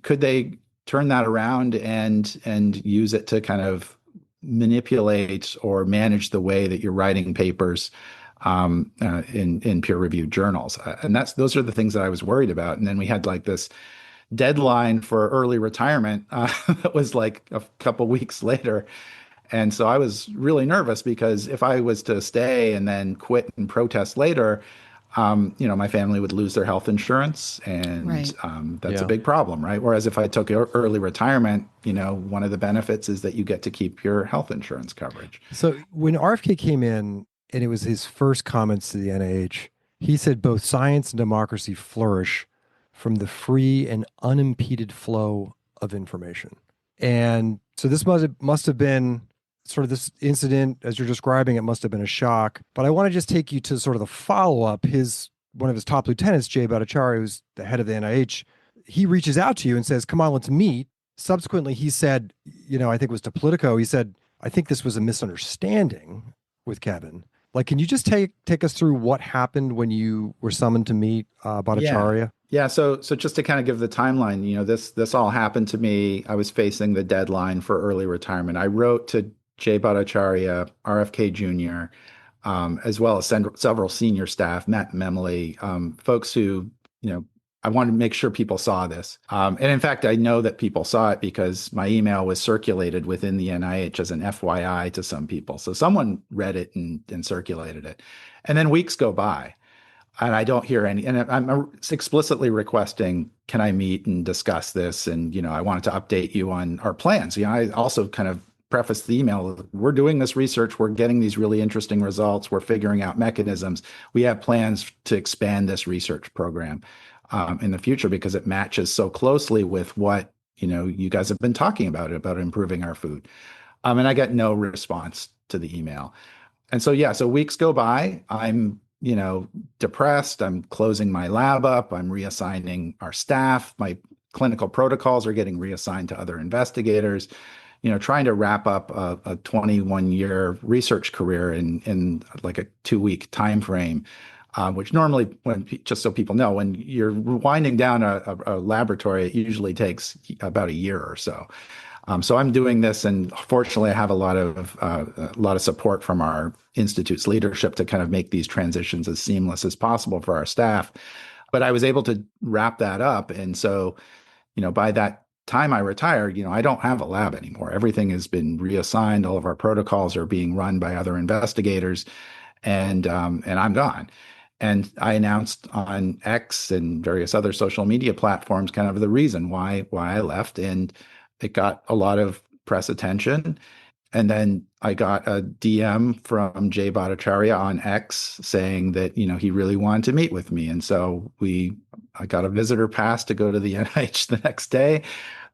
could they turn that around and use it to kind of manipulate or manage the way that you're writing papers in peer-reviewed journals? And those are the things that I was worried about. And then we had like this deadline for early retirement that was like a couple weeks later. And so I was really nervous because if I was to stay and then quit and protest later, my family would lose their health insurance, and Right. That's a big problem, right? Whereas if I took early retirement, one of the benefits is that you get to keep your health insurance coverage. So when RFK came in and it was his first comments to the NIH, he said both science and democracy flourish from the free and unimpeded flow of information. And so this must have been sort of this incident, as you're describing, it must have been a shock. But I want to just take you to sort of the follow-up. One of his top lieutenants, Jay Bhattacharya, who's the head of the NIH, he reaches out to you and says, come on, let's meet. Subsequently, he said, I think it was to Politico, he said, I think this was a misunderstanding with Kevin. Like, can you just take us through what happened when you were summoned to meet Bhattacharya? Yeah. So just to kind of give the timeline, this all happened to me. I was facing the deadline for early retirement. I wrote to Jay Bhattacharya, RFK Jr., as well as several senior staff, Matt and Emily, folks who, I wanted to make sure people saw this. And in fact, I know that people saw it because my email was circulated within the NIH as an FYI to some people. So someone read it and circulated it. And then weeks go by and I don't hear any, and I'm explicitly requesting, can I meet and discuss this? And, I wanted to update you on our plans. I also kind of preface the email, we're doing this research, we're getting these really interesting results, we're figuring out mechanisms. We have plans to expand this research program in the future because it matches so closely with what you guys have been talking about improving our food. And I got no response to the email. And so weeks go by. I'm depressed. I'm closing my lab up. I'm reassigning our staff. My clinical protocols are getting reassigned to other investigators. Trying to wrap up a 21-year research career in like a 2-week time frame, which normally, just so people know, when you're winding down a laboratory, it usually takes about a year or so. So I'm doing this, and fortunately, I have a lot of support from our institute's leadership to kind of make these transitions as seamless as possible for our staff. But I was able to wrap that up, and so by that time I retired, I don't have a lab anymore. Everything has been reassigned. All of our protocols are being run by other investigators, and I'm gone. And I announced on X and various other social media platforms kind of the reason why I left, and it got a lot of press attention. And then I got a DM from Jay Bhattacharya on X saying that, he really wanted to meet with me. And so I got a visitor pass to go to the NIH the next day.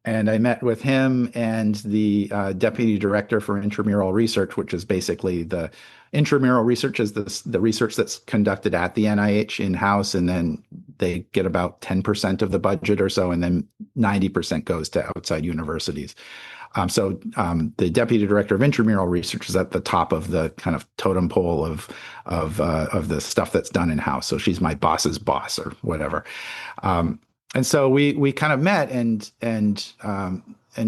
And I met with him and the deputy director for intramural research, which is basically the intramural research is the research that's conducted at the NIH in-house. And then they get about 10% of the budget or so, and then 90% goes to outside universities. So the deputy director of intramural research is at the top of the kind of totem pole of the stuff that's done in-house. So she's my boss's boss or whatever. And so we kind of met, and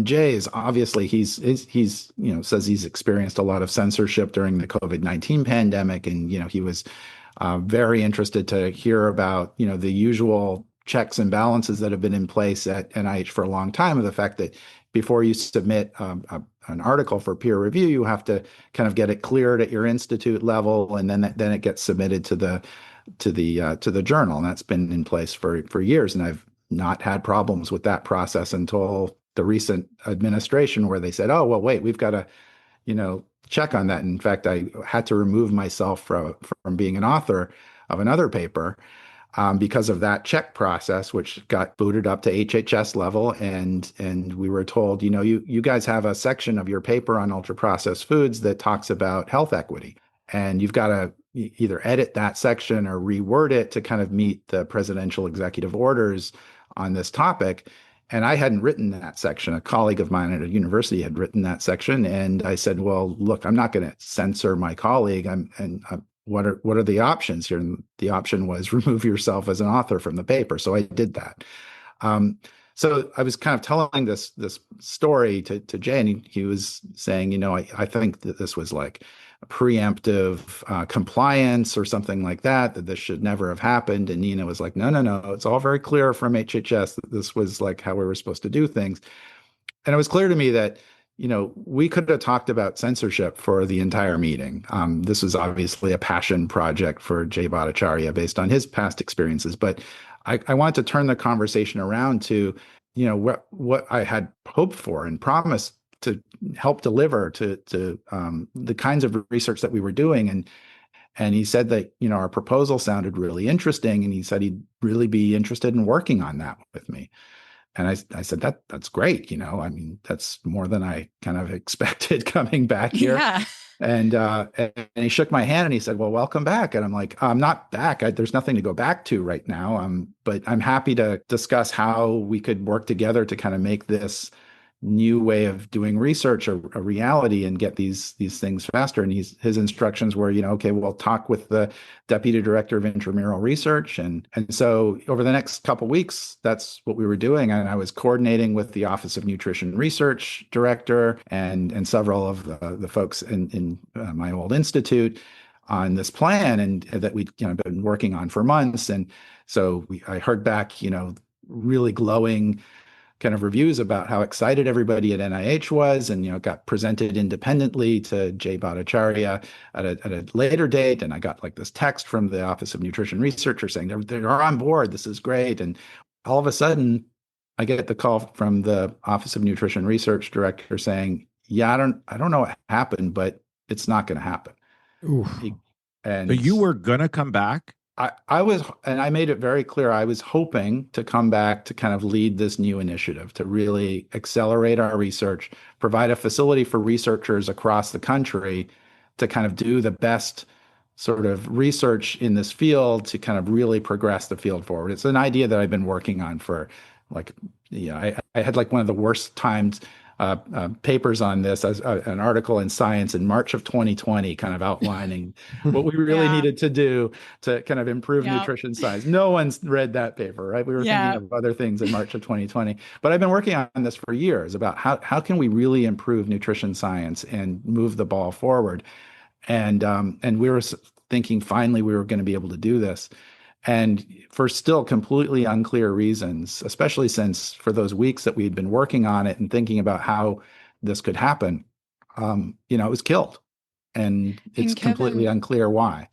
Jay is obviously he's says he's experienced a lot of censorship during the COVID-19 pandemic, and he was very interested to hear about the usual checks and balances that have been in place at NIH for a long time, of the fact that before you submit an article for peer review, you have to kind of get it cleared at your institute level, and then it gets submitted to the journal, and that's been in place for years. And I've not had problems with that process until the recent administration where they said, oh, well, wait, we've got to, check on that. In fact, I had to remove myself from being an author of another paper because of that check process, which got booted up to HHS level. And we were told, you guys have a section of your paper on ultra processed foods that talks about health equity. And you've got to either edit that section or reword it to kind of meet the presidential executive orders on this topic. And I hadn't written that section. A colleague of mine at a university had written that section. And I said, well, look, I'm not going to censor my colleague. What are the options here? And the option was remove yourself as an author from the paper. So I did that. So I was kind of telling this story to Jay, and he was saying, I think that this was like a preemptive compliance or something like that this should never have happened. And Nina was like, no, it's all very clear from HHS that this was like how we were supposed to do things. And it was clear to me that, we could have talked about censorship for the entire meeting. This was obviously a passion project for Jay Bhattacharya based on his past experiences. But I wanted to turn the conversation around to, what I had hoped for and promised to help deliver to the kinds of research that we were doing. And he said that, our proposal sounded really interesting. And he said he'd really be interested in working on that with me. And I said, that's great. That's more than I kind of expected coming back here. Yeah. And he shook my hand and he said, well, welcome back. And I'm like, I'm not back. There's nothing to go back to right now. But I'm happy to discuss how we could work together to kind of make this new way of doing research a reality and get these things faster. And his instructions were, okay, we'll talk with the deputy director of intramural research. And so over the next couple of weeks, that's what we were doing. And I was coordinating with the Office of Nutrition Research director and several of the folks in my old institute on this plan, and that we'd been working on for months. And so I heard back, really glowing kind of reviews about how excited everybody at NIH was, and it got presented independently to Jay Bhattacharya at a later date. And I got like this text from the Office of Nutrition Research saying they're on board. This is great. And all of a sudden, I get the call from the Office of Nutrition Research director saying, "Yeah, I don't know what happened, but it's not going to happen." Oof. So you were going to come back? I was, and I made it very clear, I was hoping to come back to kind of lead this new initiative, to really accelerate our research, provide a facility for researchers across the country to kind of do the best sort of research in this field to kind of really progress the field forward. It's an idea that I've been working on for like, I had like one of the worst times papers on this as an article in Science in March of 2020, kind of outlining what we really needed to do to kind of improve nutrition science. No one's read that paper, right? We were thinking of other things in March of 2020, but I've been working on this for years about how can we really improve nutrition science and move the ball forward. And we were thinking finally we were going to be able to do this. And for still completely unclear reasons, especially since for those weeks that we had been working on it and thinking about how this could happen, it was killed. And it's completely unclear why.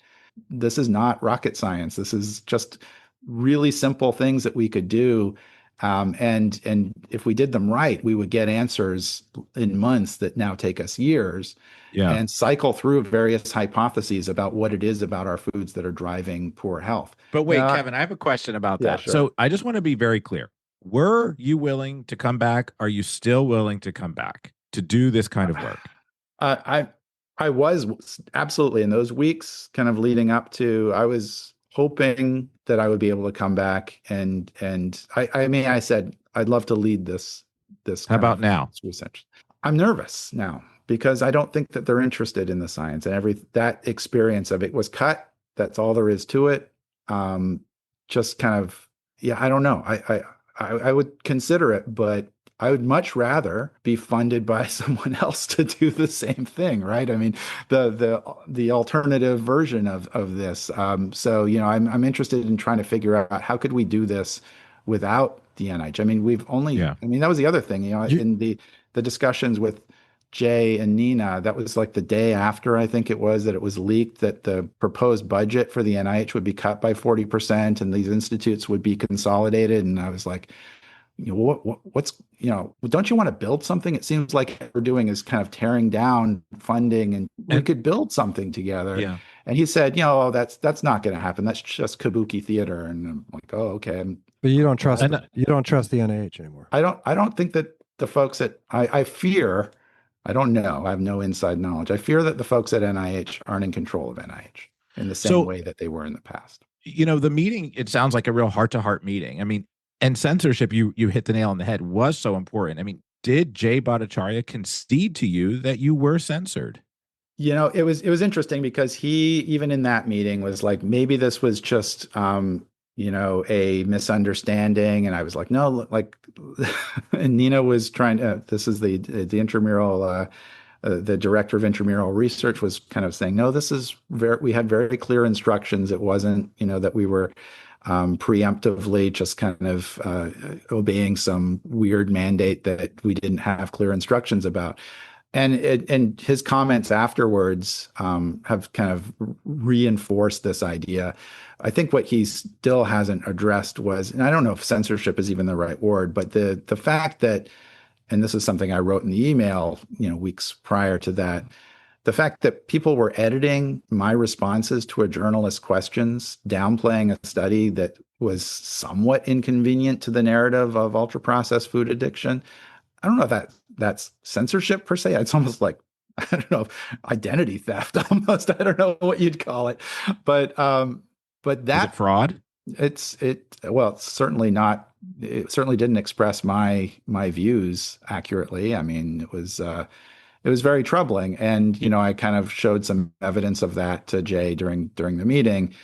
This is not rocket science. This is just really simple things that we could do. And if we did them right, we would get answers in months that now take us years. And cycle through various hypotheses about what it is about our foods that are driving poor health. But wait, Kevin, I have a question about that. Sure. So I just want to be very clear. Were you willing to come back? Are you still willing to come back to do this kind of work? I was absolutely, in those weeks kind of leading up to, I was hoping that I would be able to come back. And I said, I'd love to lead this. How about now? Research. I'm nervous now, because I don't think that they're interested in the science, and that experience of it was cut. That's all there is to it. Just kind of, I don't know. I would consider it, but I would much rather be funded by someone else to do the same thing, right? I mean, the alternative version of this. So I'm interested in trying to figure out how could we do this without the NIH. I mean, we've only. I mean, that was the other thing. In the discussions with Jay and Nina, that was like the day after, I think it was, that it was leaked that the proposed budget for the NIH would be cut by 40% and these institutes would be consolidated. And I was like, what's, don't you want to build something? It seems like what we're doing is kind of tearing down funding, and we could build something together. Yeah. And he said, oh, that's not going to happen. That's just kabuki theater. And I'm like, oh, okay. But you don't trust you don't trust the NIH anymore. I don't think that the folks at I fear, I don't know, I have no inside knowledge. I fear that the folks at NIH aren't in control of NIH in the same way that they were in the past. The meeting, it sounds like a real heart-to-heart meeting. I mean, and censorship, you hit the nail on the head, was so important. I mean, did Jay Bhattacharya concede to you that you were censored? It was interesting because he, even in that meeting, was like, maybe this was just a misunderstanding. And I was like, no, like, and Nina was trying to, this is the intramural, the director of intramural research was kind of saying, no, we had very clear instructions. It wasn't, that we were preemptively just kind of obeying some weird mandate that we didn't have clear instructions about. And his comments afterwards have kind of reinforced this idea. I think what he still hasn't addressed was, and I don't know if censorship is even the right word, but the fact that, and this is something I wrote in the email, weeks prior to that, the fact that people were editing my responses to a journalist's questions, downplaying a study that was somewhat inconvenient to the narrative of ultra-processed food addiction. I don't know if that's censorship per se. It's almost like, I don't know, identity theft almost. I don't know what you'd call it. But that, is it fraud? It's certainly not. It certainly didn't express my views accurately. I mean, it was very troubling. And, I kind of showed some evidence of that to Jay during the meeting.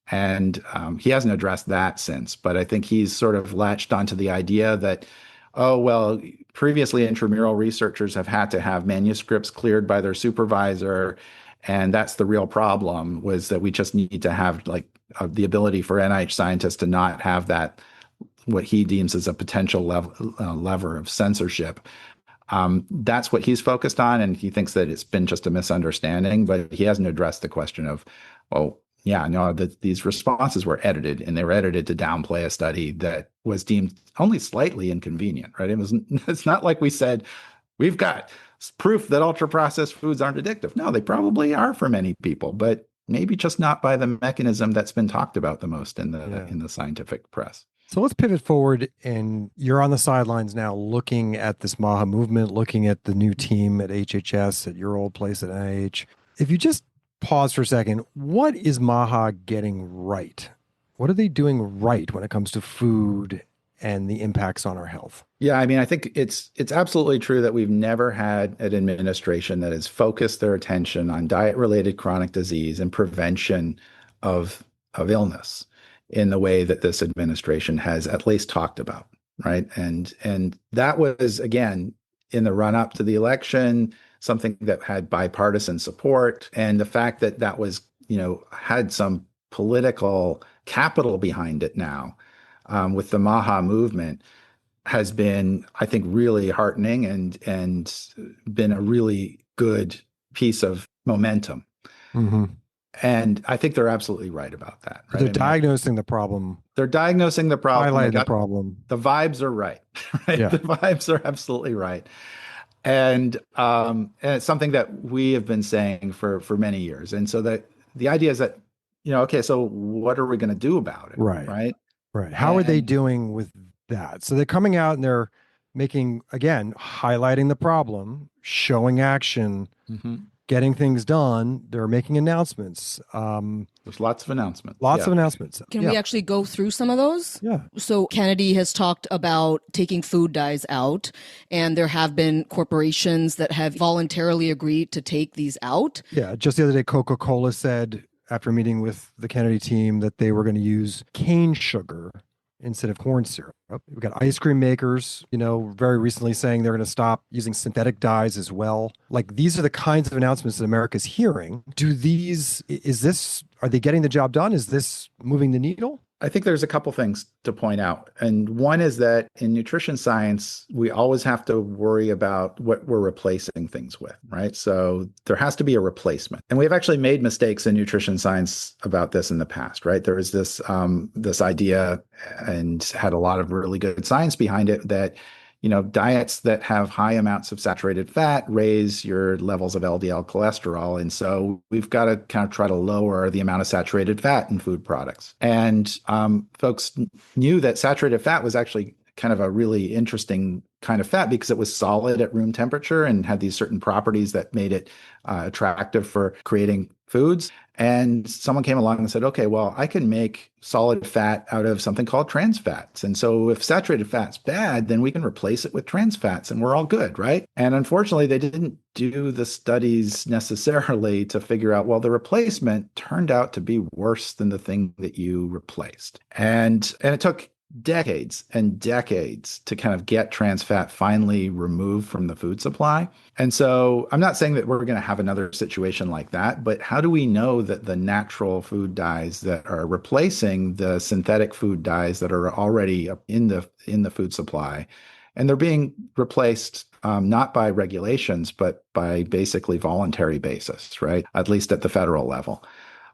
And he hasn't addressed that since. But I think he's sort of latched onto the idea that, oh, well, previously intramural researchers have had to have manuscripts cleared by their supervisor. And that's the real problem, was that we just need to have the ability for NIH scientists to not have that, what he deems as a potential lever of censorship. That's what he's focused on, and he thinks that it's been just a misunderstanding, but he hasn't addressed the question of, these responses were edited, and they were edited to downplay a study that was deemed only slightly inconvenient, right? It's not like we said, we've got proof that ultra-processed foods aren't addictive. No, they probably are for many people, but maybe just not by the mechanism that's been talked about the most in the scientific press. So let's pivot forward, and you're on the sidelines now looking at this MAHA movement, looking at the new team at HHS, at your old place at NIH. If you just pause for a second, what is MAHA getting right? What are they doing right when it comes to food and the impacts on our health? Yeah, I mean, I think it's absolutely true that we've never had an administration that has focused their attention on diet-related chronic disease and prevention of illness in the way that this administration has at least talked about, right? And that was, again, in the run-up to the election, something that had bipartisan support. And the fact that that was, had some political capital behind it now with the MAHA movement has been, I think, really heartening and been a really good piece of momentum. Mm-hmm. And I think they're absolutely right about that. Right? They're diagnosing the problem. They're diagnosing the problem. Highlighting the problem. The vibes are right. Right? Yeah. The vibes are absolutely right. And it's something that we have been saying for many years. And so that the idea is that, okay, so what are we going to do about it? Right. How are they doing with that? So they're coming out and they're making, again, highlighting the problem, showing action, getting things done. They're making announcements. There's lots of announcements. Lots of announcements. Can we actually go through some of those? Yeah. So Kennedy has talked about taking food dyes out, and there have been corporations that have voluntarily agreed to take these out. Yeah. Just the other day, Coca-Cola said, after meeting with the Kennedy team, that they were going to use cane sugar instead of corn syrup. We've got ice cream makers, very recently saying they're going to stop using synthetic dyes as well. Like, these are the kinds of announcements that America's hearing. Are they getting the job done? Is this moving the needle? I think there's a couple things to point out. And one is that in nutrition science, we always have to worry about what we're replacing things with, right? So there has to be a replacement. And we've actually made mistakes in nutrition science about this in the past, right? There was this idea, and had a lot of really good science behind it that, diets that have high amounts of saturated fat raise your levels of LDL cholesterol. And so we've got to kind of try to lower the amount of saturated fat in food products. And folks knew that saturated fat was actually kind of a really interesting kind of fat because it was solid at room temperature and had these certain properties that made it attractive for creating foods. And someone came along and said, okay, well, I can make solid fat out of something called trans fats. And so if saturated fat's bad, then we can replace it with trans fats and we're all good, right? And unfortunately, they didn't do the studies necessarily to figure out, well, the replacement turned out to be worse than the thing that you replaced. And it took decades and decades to kind of get trans fat finally removed from the food supply. And so I'm not saying that we're going to have another situation like that, but how do we know that the natural food dyes that are replacing the synthetic food dyes that are already in the food supply, and they're being replaced not by regulations, but by basically voluntary basis, right? At least at the federal level.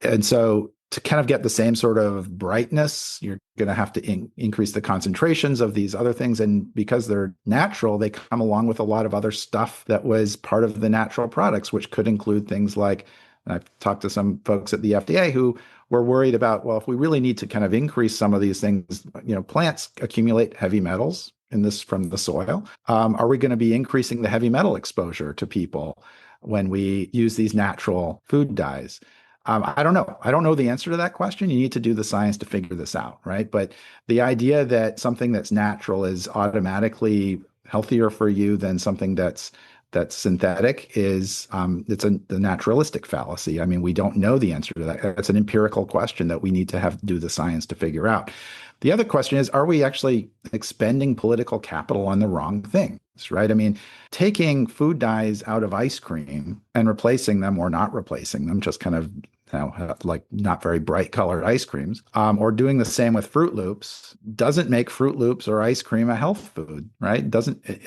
And so to kind of get the same sort of brightness, you're going to have to increase the concentrations of these other things. And because they're natural, they come along with a lot of other stuff that was part of the natural products, which could include things like, and I've talked to some folks at the FDA who were worried about, well, if we really need to kind of increase some of these things, plants accumulate heavy metals in this from the soil. Are we going to be increasing the heavy metal exposure to people when we use these natural food dyes? I don't know. I don't know the answer to that question. You need to do the science to figure this out, right? But the idea that something that's natural is automatically healthier for you than something that's synthetic is the naturalistic fallacy. I mean, we don't know the answer to that. It's an empirical question that we need to do the science to figure out. The other question is, are we actually expending political capital on the wrong things, right? I mean, taking food dyes out of ice cream and replacing them or not replacing them, just kind of like not very bright colored ice creams, or doing the same with Fruit Loops doesn't make Fruit Loops or ice cream a health food, right?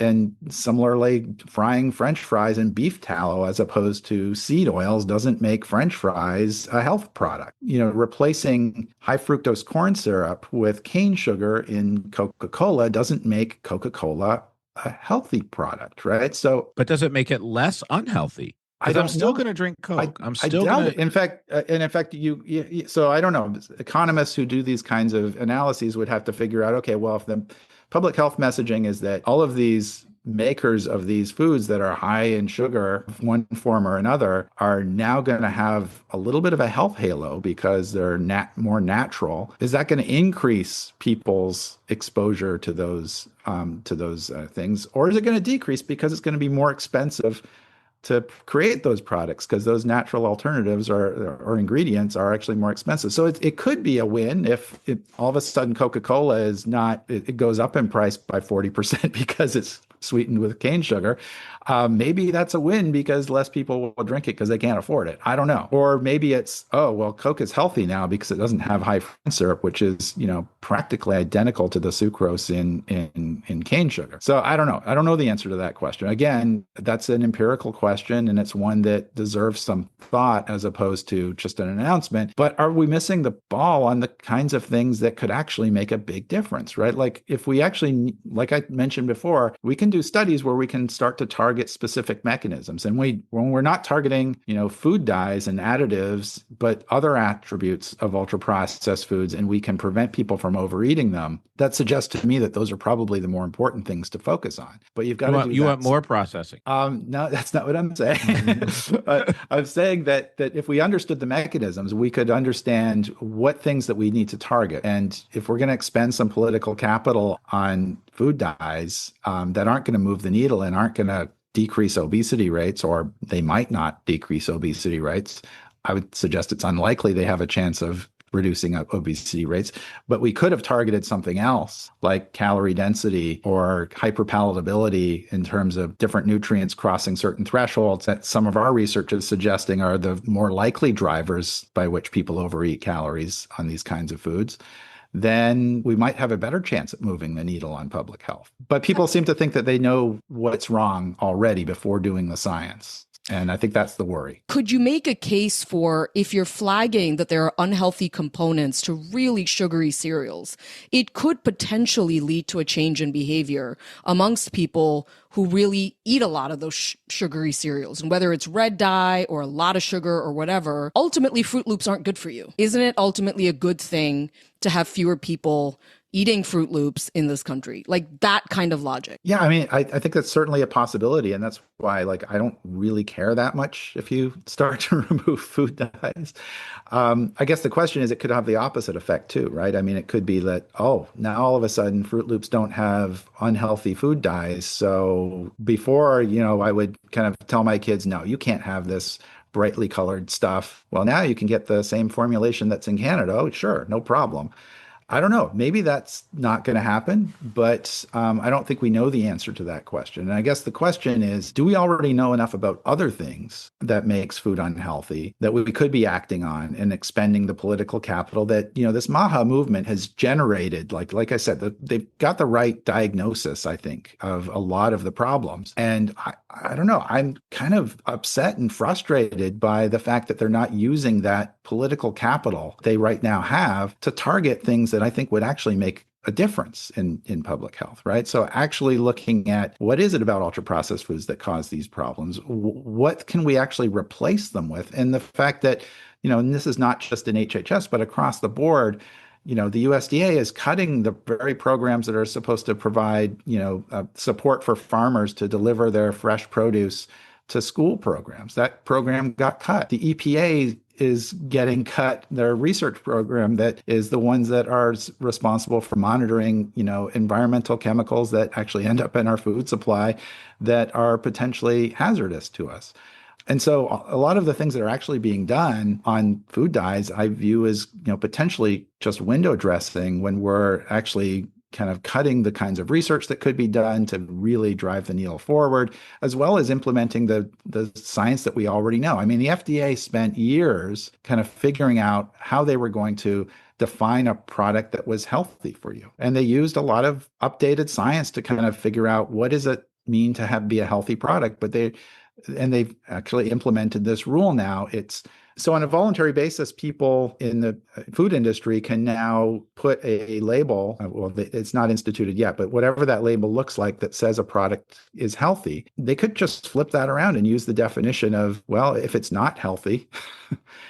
And similarly, frying French fries in beef tallow as opposed to seed oils doesn't make French fries a health product. Replacing high fructose corn syrup with cane sugar in Coca-Cola doesn't make Coca-Cola a healthy product, right? So, but does it make it less unhealthy? I'm still going to drink Coke. I'm still going to. In fact, so I don't know. Economists who do these kinds of analyses would have to figure out, okay, well, if the public health messaging is that all of these makers of these foods that are high in sugar, one form or another, are now going to have a little bit of a health halo because they're more natural, is that going to increase people's exposure to those things, or is it going to decrease because it's going to be more expensive to create those products because those natural alternatives or ingredients are actually more expensive? So it could be a win if all of a sudden Coca-Cola is not, it goes up in price by 40% because it's sweetened with cane sugar. Maybe that's a win because less people will drink it because they can't afford it. I don't know. Or maybe it's, oh, well, Coke is healthy now because it doesn't have high fruit syrup, which is, practically identical to the sucrose in cane sugar. So I don't know. I don't know the answer to that question. Again, that's an empirical question, and it's one that deserves some thought as opposed to just an announcement. But are we missing the ball on the kinds of things that could actually make a big difference, right? Like if we actually, like I mentioned before, we can do studies where we can start to target specific mechanisms. And when we're not targeting, food dyes and additives, but other attributes of ultra processed foods, and we can prevent people from overeating them, that suggests to me that those are probably the more important things to focus on. But you've got You want more processing. No, that's not what I'm saying. I'm saying that if we understood the mechanisms, we could understand what things that we need to target. And if we're going to expend some political capital on food dyes that aren't going to move the needle and aren't going to decrease obesity rates, or they might not decrease obesity rates, I would suggest it's unlikely they have a chance of reducing obesity rates. But we could have targeted something else like calorie density or hyperpalatability in terms of different nutrients crossing certain thresholds that some of our research is suggesting are the more likely drivers by which people overeat calories on these kinds of foods. Then we might have a better chance at moving the needle on public health. But people seem to think that they know what's wrong already before doing the science. And I think that's the worry. Could you make a case for, if you're flagging that there are unhealthy components to really sugary cereals, it could potentially lead to a change in behavior amongst people who really eat a lot of those sugary cereals? And whether it's red dye or a lot of sugar or whatever, ultimately Fruit Loops aren't good for you. Isn't it ultimately a good thing to have fewer people eating Fruit Loops in this country? Like that kind of logic. Yeah, I mean, I think that's certainly a possibility. And that's why, like, I don't really care that much if you start to remove food dyes. I guess the question is, it could have the opposite effect too, right? I mean, it could be that, oh, now all of a sudden Fruit Loops don't have unhealthy food dyes. So before, I would kind of tell my kids, no, you can't have this brightly colored stuff. Well, now you can get the same formulation that's in Canada. Oh, sure, no problem. I don't know. Maybe that's not going to happen, but I don't think we know the answer to that question. And I guess the question is, do we already know enough about other things that makes food unhealthy that we could be acting on and expending the political capital that, this MAHA movement has generated? Like I said, they've got the right diagnosis, I think, of a lot of the problems. And I don't know. I'm kind of upset and frustrated by the fact that they're not using that political capital they right now have to target things that I think would actually make a difference in public health, right? So actually looking at what is it about ultra processed foods that cause these problems? What can we actually replace them with? And the fact that, and this is not just in HHS, but across the board, the USDA is cutting the very programs that are supposed to provide, support for farmers to deliver their fresh produce to school programs. That program got cut. The EPA is getting cut. Their research program that is the ones that are responsible for monitoring, environmental chemicals that actually end up in our food supply that are potentially hazardous to us. And so a lot of the things that are actually being done on food dyes, I view as, potentially just window dressing when we're actually kind of cutting the kinds of research that could be done to really drive the needle forward, as well as implementing the science that we already know. I mean, the FDA spent years kind of figuring out how they were going to define a product that was healthy for you. And they used a lot of updated science to kind of figure out what does it mean to be a healthy product. But they've actually implemented this rule now. So on a voluntary basis, people in the food industry can now put a label, well, it's not instituted yet, but whatever that label looks like that says a product is healthy, they could just flip that around and use the definition of, well, if it's not healthy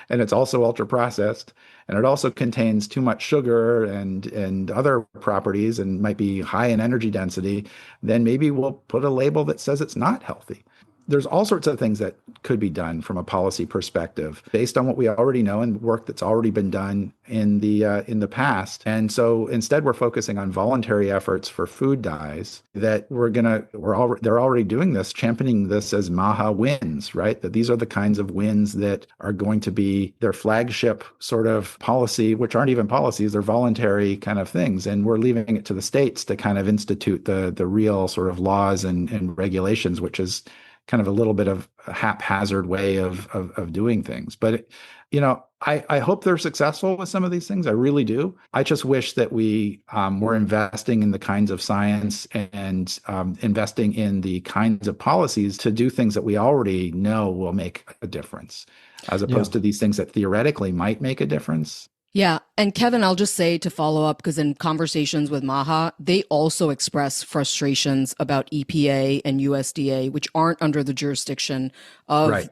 and it's also ultra processed and it also contains too much sugar and other properties and might be high in energy density, then maybe we'll put a label that says it's not healthy. There's all sorts of things that could be done from a policy perspective based on what we already know and work that's already been done in the past. And so instead, we're focusing on voluntary efforts for food dyes that they're already doing this, championing this as MAHA wins, right? That these are the kinds of wins that are going to be their flagship sort of policy, which aren't even policies, they're voluntary kind of things. And we're leaving it to the states to kind of institute the real sort of laws and regulations, which is kind of a little bit of a haphazard way of doing things. But, I hope they're successful with some of these things. I really do. I just wish that we were investing in the kinds of science and investing in the kinds of policies to do things that we already know will make a difference, as opposed to these things that theoretically might make a difference. Yeah. And Kevin, I'll just say to follow up, because in conversations with MAHA, they also express frustrations about EPA and USDA, which aren't under the jurisdiction of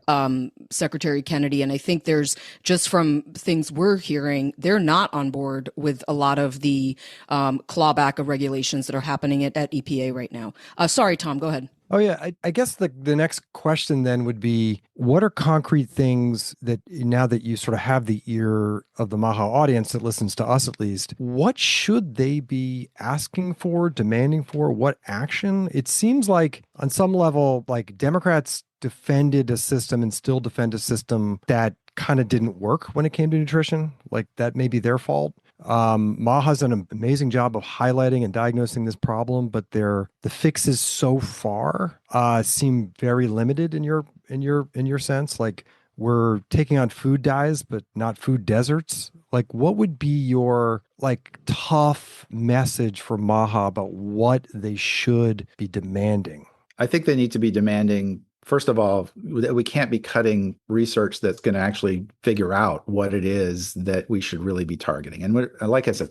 Secretary Kennedy. And I think there's, just from things we're hearing, they're not on board with a lot of the clawback of regulations that are happening at EPA right now. Sorry, Tom, go ahead. Oh, yeah. I guess the next question then would be, what are concrete things that, now that you sort of have the ear of the MAHA audience that listens to us at least, what should they be asking for, demanding for, what action? It seems like on some level, like Democrats defended a system and still defend a system that kind of didn't work when it came to nutrition. Like that may be their fault. MAHA's done an amazing job of highlighting and diagnosing this problem, but the fixes so far seem very limited in your sense. Like we're taking on food dyes, but not food deserts. Like what would be your tough message for MAHA about what they should be demanding? I think they need to be demanding first of all, we can't be cutting research that's going to actually figure out what it is that we should really be targeting. And like I said,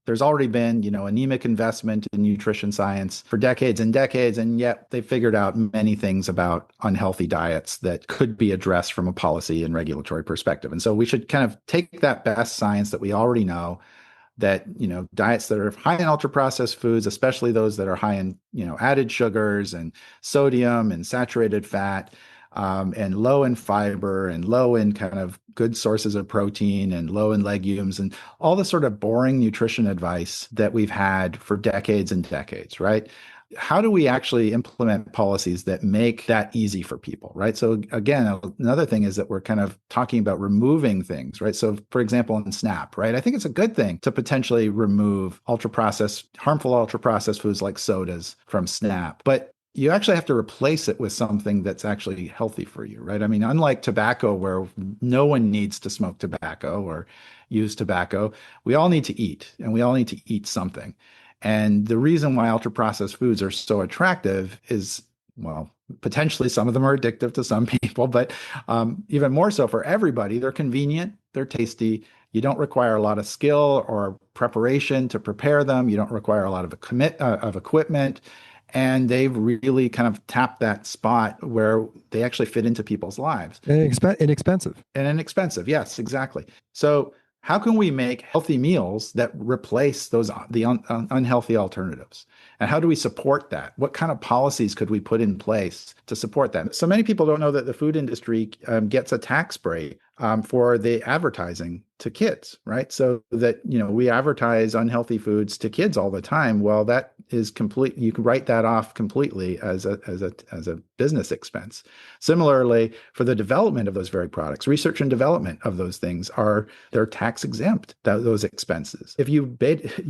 there's already been, anemic investment in nutrition science for decades and decades, and yet they figured out many things about unhealthy diets that could be addressed from a policy and regulatory perspective. And so we should kind of take that best science that we already know, that diets that are high in ultra processed foods, especially those that are high in added sugars and sodium and saturated fat, and low in fiber and low in kind of good sources of protein and low in legumes and all the sort of boring nutrition advice that we've had for decades and decades, right? How do we actually implement policies that make that easy for people, right? So again, another thing is that we're kind of talking about removing things, right? So for example, in SNAP, right? I think it's a good thing to potentially remove harmful ultra processed foods like sodas from SNAP, but you actually have to replace it with something that's actually healthy for you, right? I mean, unlike tobacco, where no one needs to smoke tobacco or use tobacco, we all need to eat, and we all need to eat something. And the reason why ultra processed foods are so attractive is, well, potentially some of them are addictive to some people, but even more so for everybody. They're convenient, they're tasty. You don't require a lot of skill or preparation to prepare them. You don't require a lot of equipment. And they've really kind of tapped that spot where they actually fit into people's lives. And inexpensive. And inexpensive, yes, exactly. So how can we make healthy meals that replace the unhealthy alternatives? And how do we support that? What kind of policies could we put in place to support that? So many people don't know that the food industry gets a tax break for the advertising to kids, right? So that, we advertise unhealthy foods to kids all the time. Well, that is complete. You can write that off completely as a business expense. Similarly, for the development of those very products, research and development of those things they're tax exempt, those expenses. If you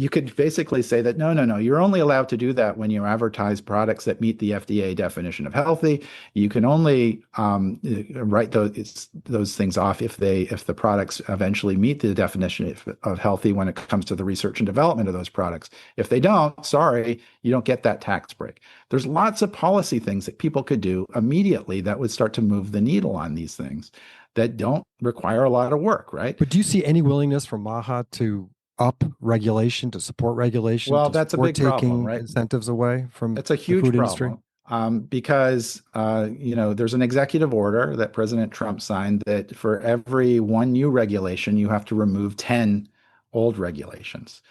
could basically say that, no, you're only allowed to do that when you advertise products that meet the FDA definition of healthy. You can only write those things off if the products eventually meet the definition of healthy when it comes to the research and development of those products. If they don't, sorry, you don't get that tax break. There's lots of policy things that people could do immediately that would start to move the needle on these things that don't require a lot of work, right? But do you see any willingness from MAHA to up regulation, to support regulation? Well, that's a big problem, right? Incentives away from it's a huge the food problem. industry? Because there's an executive order that President Trump signed that for every one new regulation, you have to remove 10 old regulations.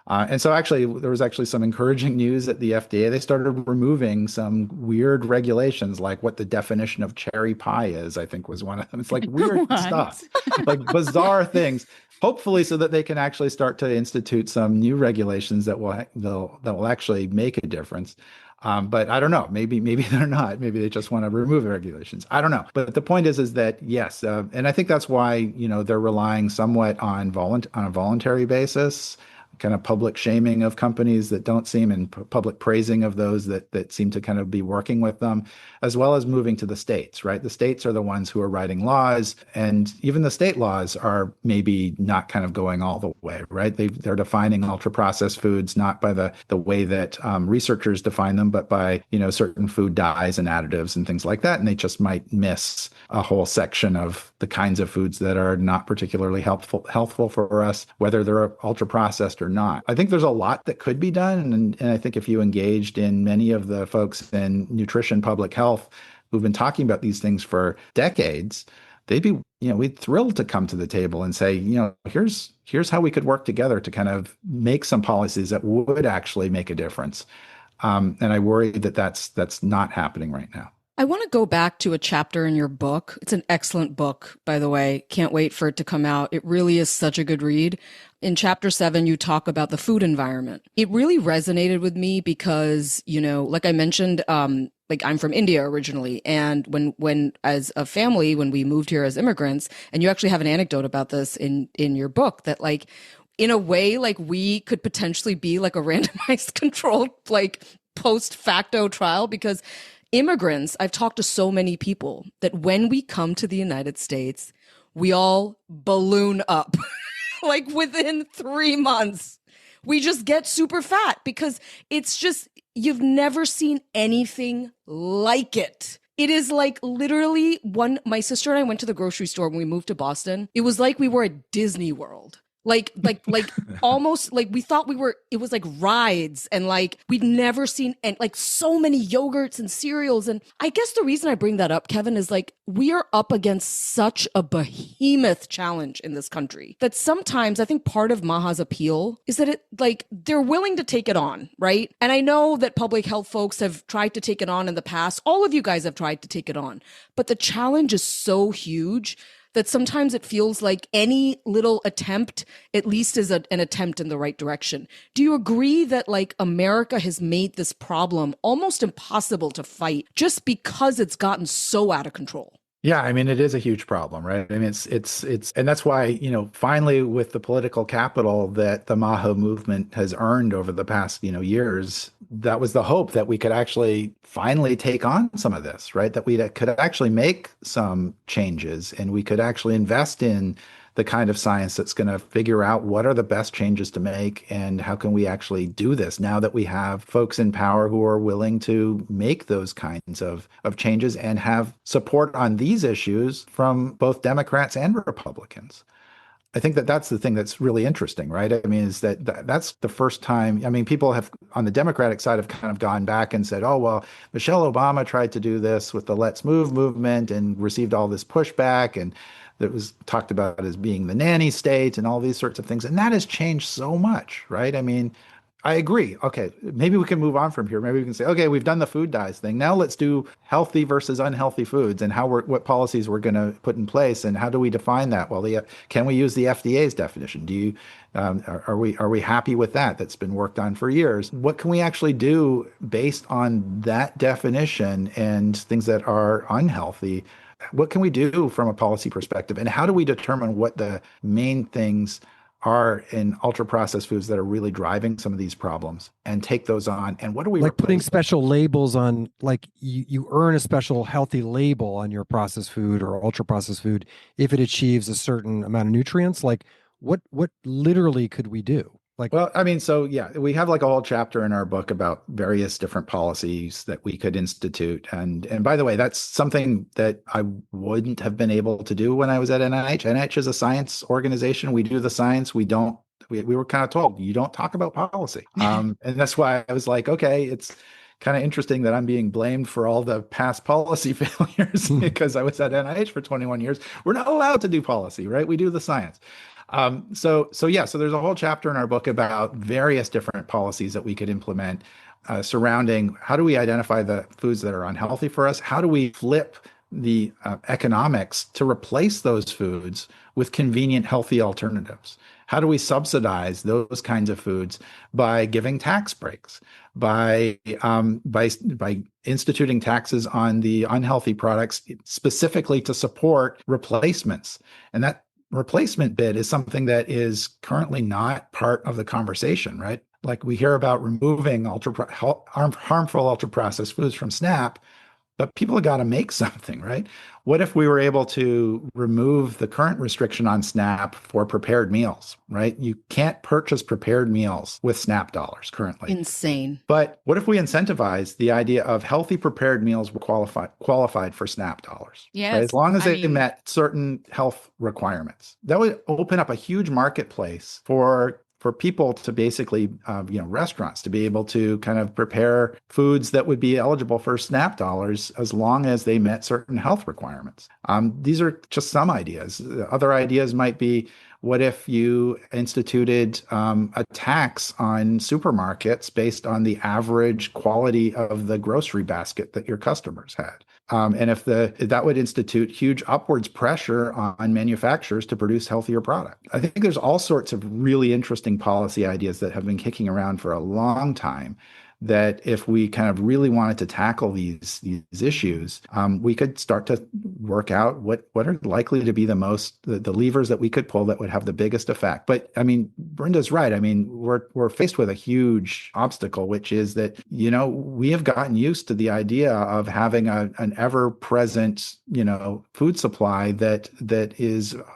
And so actually, there was actually some encouraging news at the FDA. They started removing some weird regulations, like what the definition of cherry pie is, I think was one of them. It's like weird stuff, like bizarre things. Hopefully, so that they can actually start to institute some new regulations that will actually make a difference. But I don't know. Maybe they're not. Maybe they just want to remove the regulations. I don't know. But the point is that yes, and I think that's why they're relying somewhat on a voluntary basis, kind of public shaming of companies that don't seem, and public praising of those that seem to kind of be working with them, as well as moving to the states, right? The states are the ones who are writing laws, and even the state laws are maybe not kind of going all the way, right? They're defining ultra processed foods not by the way that researchers define them, but by certain food dyes and additives and things like that, and they just might miss a whole section of the kinds of foods that are not particularly healthful for us, whether they're ultra processed or not. I think there's a lot that could be done. And I think if you engaged in many of the folks in nutrition public health who've been talking about these things for decades, they'd be, we'd thrilled to come to the table and say, here's how we could work together to kind of make some policies that would actually make a difference. And I worry that that's not happening right now. I want to go back to a chapter in your book. It's an excellent book, by the way. Can't wait for it to come out. It really is such a good read. In chapter 7, you talk about the food environment. It really resonated with me because, like I mentioned, like I'm from India originally. And when as a family, when we moved here as immigrants, and you actually have an anecdote about this in your book, that like, in a way, like we could potentially be like a randomized controlled, like post facto trial, because immigrants, I've talked to so many people that when we come to the United States, we all balloon up. Like within 3 months, we just get super fat because it's just, you've never seen anything like it. It is like literally my sister and I went to the grocery store when we moved to Boston. It was like we were at Disney World. Like almost like we thought it was like rides, and like we'd never seen, and like so many yogurts and cereals. And I guess the reason I bring that up, Kevin, is like we are up against such a behemoth challenge in this country that sometimes I think part of MAHA's appeal is that it like they're willing to take it on, right? And I know that public health folks have tried to take it on in the past. All of you guys have tried to take it on, but the challenge is so huge that sometimes it feels like any little attempt at least is an attempt in the right direction. Do you agree that like America has made this problem almost impossible to fight just because it's gotten so out of control? Yeah, I mean, it is a huge problem, right? I mean, it's, and that's why, you know, finally with the political capital that the MAHA movement has earned over the past, you know, years, that was the hope that we could actually finally take on some of this, right? That we could actually make some changes and we could actually invest in the kind of science that's going to figure out what are the best changes to make and how can we actually do this now that we have folks in power who are willing to make those kinds of changes and have support on these issues from both Democrats and Republicans. I think that that's the thing that's really interesting, right? I mean, is that that's the first time, I mean, people have on the Democratic side have kind of gone back and said, oh, well, Michelle Obama tried to do this with the Let's Move movement and received all this pushback. And that was talked about as being the nanny state and all these sorts of things. And that has changed so much, right? I mean, I agree. Okay, maybe we can move on from here. Maybe we can say, okay, we've done the food dyes thing. Now let's do healthy versus unhealthy foods and what policies we're going to put in place and how do we define that? Well, can we use the FDA's definition? Are we happy with that? That's been worked on for years. What can we actually do based on that definition and things that are unhealthy? What can we do from a policy perspective? And how do we determine what the main things are in ultra processed foods that are really driving some of these problems and take those on? And what do we like putting replace? special labels on, like you earn a special healthy label on your processed food or ultra processed food if it achieves a certain amount of nutrients? Like what literally could we do? Like, Well, I mean, so yeah, we have like a whole chapter in our book about various different policies that we could institute. And by the way, that's something that I wouldn't have been able to do when I was at NIH. NIH is a science organization. We do the science. We were kind of told you don't talk about policy. And that's why I was like, okay, it's kind of interesting that I'm being blamed for all the past policy failures because I was at NIH for 21 years. We're not allowed to do policy, right? We do the science. So there's a whole chapter in our book about various different policies that we could implement surrounding how do we identify the foods that are unhealthy for us? How do we flip the economics to replace those foods with convenient, healthy alternatives? How do we subsidize those kinds of foods by giving tax breaks, by instituting taxes on the unhealthy products specifically to support replacements? And that replacement bid is something that is currently not part of the conversation, right? Like we hear about removing harmful ultra processed foods from SNAP, but people have got to make something, right? What if we were able to remove the current restriction on SNAP for prepared meals, right? You can't purchase prepared meals with SNAP dollars currently. Insane. But what if we incentivize the idea of healthy prepared meals were qualified for SNAP dollars? Yes. Right? As long as they met certain health requirements. That would open up a huge marketplace for people to basically, restaurants to be able to kind of prepare foods that would be eligible for SNAP dollars as long as they met certain health requirements. These are just some ideas. Other ideas might be, what if you instituted a tax on supermarkets based on the average quality of the grocery basket that your customers had? And if that would institute huge upwards pressure on manufacturers to produce healthier product. I think there's all sorts of really interesting policy ideas that have been kicking around for a long time that if we kind of really wanted to tackle these issues, we could start to work out what are likely to be the levers that we could pull that would have the biggest effect. But I mean, Brenda's right. I mean, we're faced with a huge obstacle, which is that, we have gotten used to the idea of having an ever-present, food supply that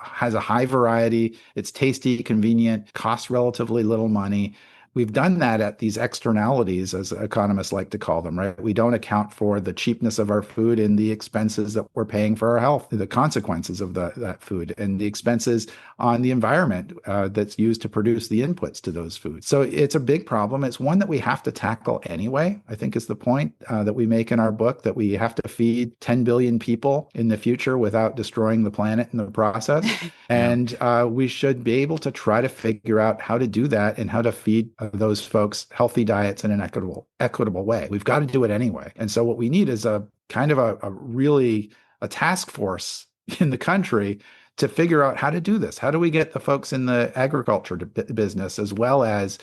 has a high variety, it's tasty, convenient, costs relatively little money. we've done that at these externalities, as economists like to call them, right? We don't account for the cheapness of our food and the expenses that we're paying for our health, the consequences of that food, and the expenses on the environment that's used to produce the inputs to those foods. So it's a big problem. It's one that we have to tackle anyway, I think is the point that we make in our book, that we have to feed 10 billion people in the future without destroying the planet in the process. And we should be able to try to figure out how to do that and how to feed those folks healthy diets in an equitable way. We've got to do it anyway. And so what we need is a kind of a task force in the country to figure out how to do this. How do we get the folks in the agriculture business, as well as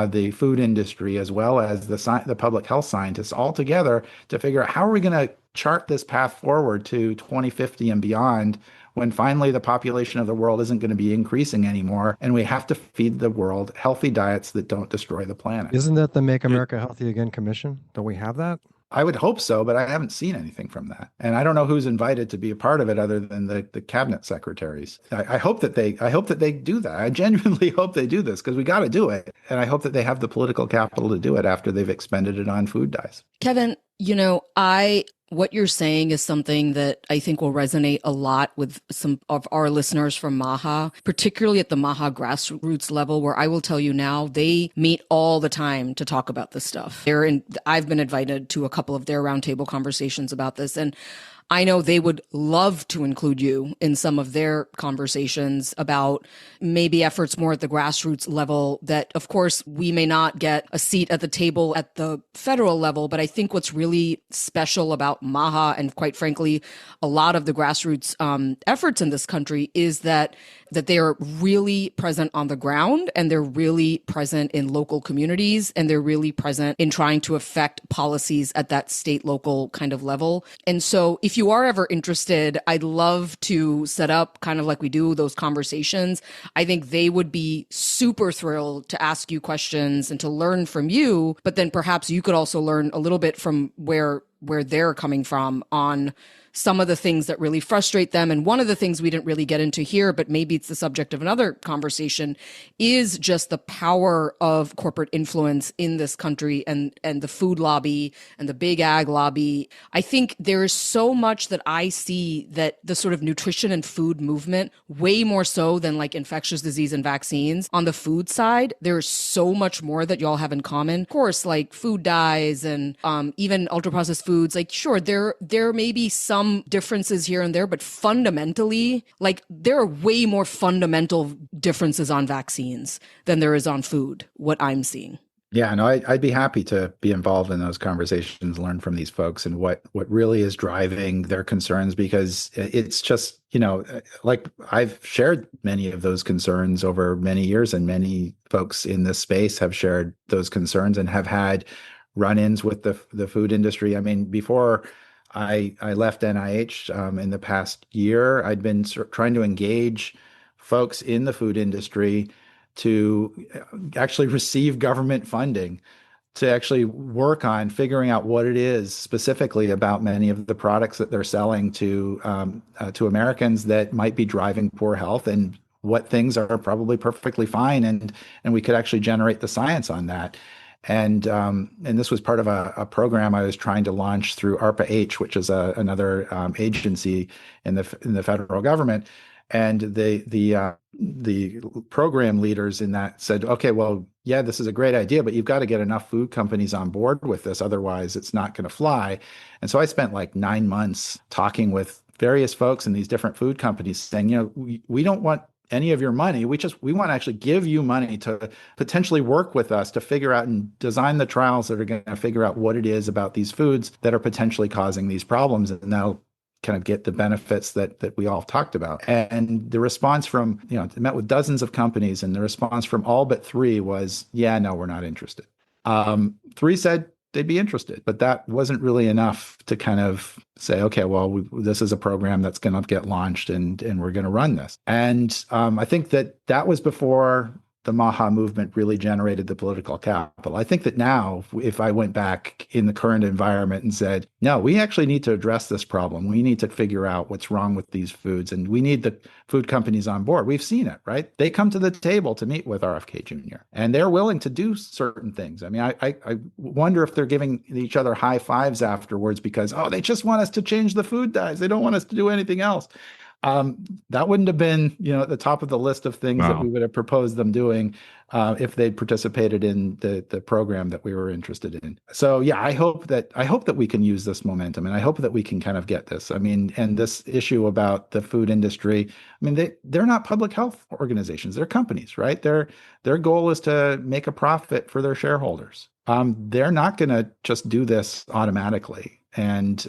the food industry, as well as the public health scientists, all together to figure out how are we going to chart this path forward to 2050 and beyond, when finally the population of the world isn't going to be increasing anymore, and we have to feed the world healthy diets that don't destroy the planet. Isn't that the Make America Healthy Again Commission? Don't we have that? I would hope so, but I haven't seen anything from that. And I don't know who's invited to be a part of it other than the cabinet secretaries. I hope that they do that. I genuinely hope they do this, because we got to do it. And I hope that they have the political capital to do it after they've expended it on food dyes. Kevin, what you're saying is something that I think will resonate a lot with some of our listeners from MAHA, particularly at the MAHA grassroots level, where I will tell you now, they meet all the time to talk about this stuff. I've been invited to a couple of their roundtable conversations about this, and I know they would love to include you in some of their conversations about maybe efforts more at the grassroots level that, of course, we may not get a seat at the table at the federal level. But I think what's really special about MAHA, and quite frankly, a lot of the grassroots efforts in this country, is that they are really present on the ground, and they're really present in local communities, and they're really present in trying to affect policies at that state, local kind of level. And so if you are ever interested, I'd love to set up kind of like we do those conversations. I think they would be super thrilled to ask you questions and to learn from you, but then perhaps you could also learn a little bit from where they're coming from on some of the things that really frustrate them. And one of the things we didn't really get into here, but maybe it's the subject of another conversation, is just the power of corporate influence in this country, and the food lobby and the big ag lobby. I think there is so much that I see that the sort of nutrition and food movement, way more so than like infectious disease and vaccines, on the food side, there is so much more that y'all have in common. Of course, like food dyes and even ultra processed foods, like sure, there may be some differences here and there, but fundamentally, like there are way more fundamental differences on vaccines than there is on food, what I'm seeing. Yeah, no, I'd be happy to be involved in those conversations, learn from these folks and what really is driving their concerns, because it's just, like I've shared many of those concerns over many years, and many folks in this space have shared those concerns and have had run-ins with the food industry. I mean, before I left NIH in the past year, I'd been trying to engage folks in the food industry to actually receive government funding to actually work on figuring out what it is specifically about many of the products that they're selling to Americans that might be driving poor health, and what things are probably perfectly fine, and we could actually generate the science on that. And this was part of a program I was trying to launch through ARPA-H, which is another agency in the federal government. And the program leaders in that said, okay, well, yeah, this is a great idea, but you've got to get enough food companies on board with this, otherwise it's not going to fly. And so I spent like 9 months talking with various folks in these different food companies, saying, we don't want any of your money. We want to actually give you money to potentially work with us to figure out and design the trials that are going to figure out what it is about these foods that are potentially causing these problems, and that'll kind of get the benefits that we all talked about. And the response from, I met with dozens of companies, and the response from all but 3 was, yeah, no, we're not interested. 3 said they'd be interested, but that wasn't really enough to kind of say, okay, well, this is a program that's going to get launched, and we're going to run this. And I think that was before the MAHA movement really generated the political capital. I think that now, if I went back in the current environment and said, no, we actually need to address this problem. We need to figure out what's wrong with these foods, and we need the food companies on board. We've seen it, right? They come to the table to meet with RFK Jr., and they're willing to do certain things. I mean, I wonder if they're giving each other high fives afterwards because, oh, they just want us to change the food dyes. They don't want us to do anything else. That wouldn't have been, at the top of the list of things that we would have proposed them doing if they'd participated in the program that we were interested in. So yeah, I hope that we can use this momentum, and I hope that we can kind of get this. I mean, and this issue about the food industry, I mean, they're not public health organizations; they're companies, right? Their goal is to make a profit for their shareholders. They're not going to just do this automatically. And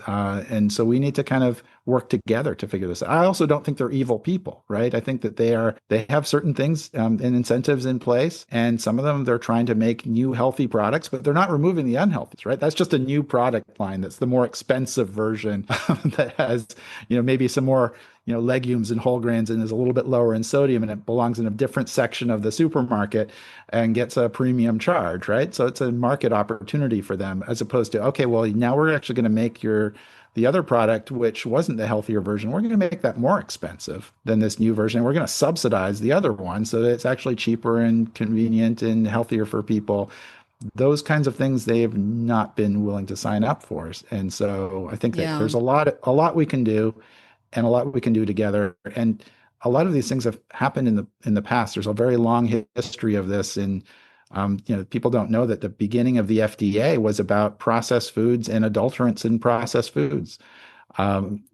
so we need to kind of work together to figure this out. I also don't think they're evil people, right? I think that they have certain things and incentives in place, and some of them they're trying to make new healthy products, but they're not removing the unhealthy, right? That's just a new product line. That's the more expensive version that has, maybe some more, legumes and whole grains and is a little bit lower in sodium, and it belongs in a different section of the supermarket and gets a premium charge, right? So it's a market opportunity for them, as opposed to, okay, well, now we're actually going to make the other product, which wasn't the healthier version, we're going to make that more expensive than this new version. And we're going to subsidize the other one so that it's actually cheaper and convenient and healthier for people. Those kinds of things they have not been willing to sign up for. And so I think that there's a lot we can do, and a lot we can do together. And a lot of these things have happened in the past. There's a very long history of this. And people don't know that the beginning of the FDA was about processed foods and adulterants in processed foods.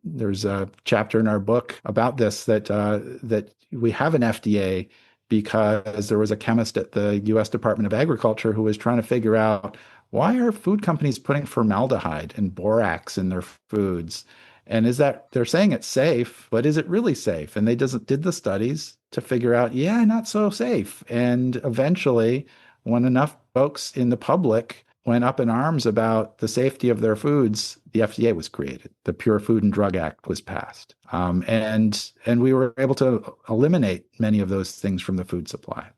There's a chapter in our book about this, that we have an FDA because there was a chemist at the U.S. Department of Agriculture who was trying to figure out, why are food companies putting formaldehyde and borax in their foods? And they're saying it's safe, but is it really safe? And they did the studies to figure out, not so safe. And eventually, when enough folks in the public went up in arms about the safety of their foods, the FDA was created. The Pure Food and Drug Act was passed. And we were able to eliminate many of those things from the food supply.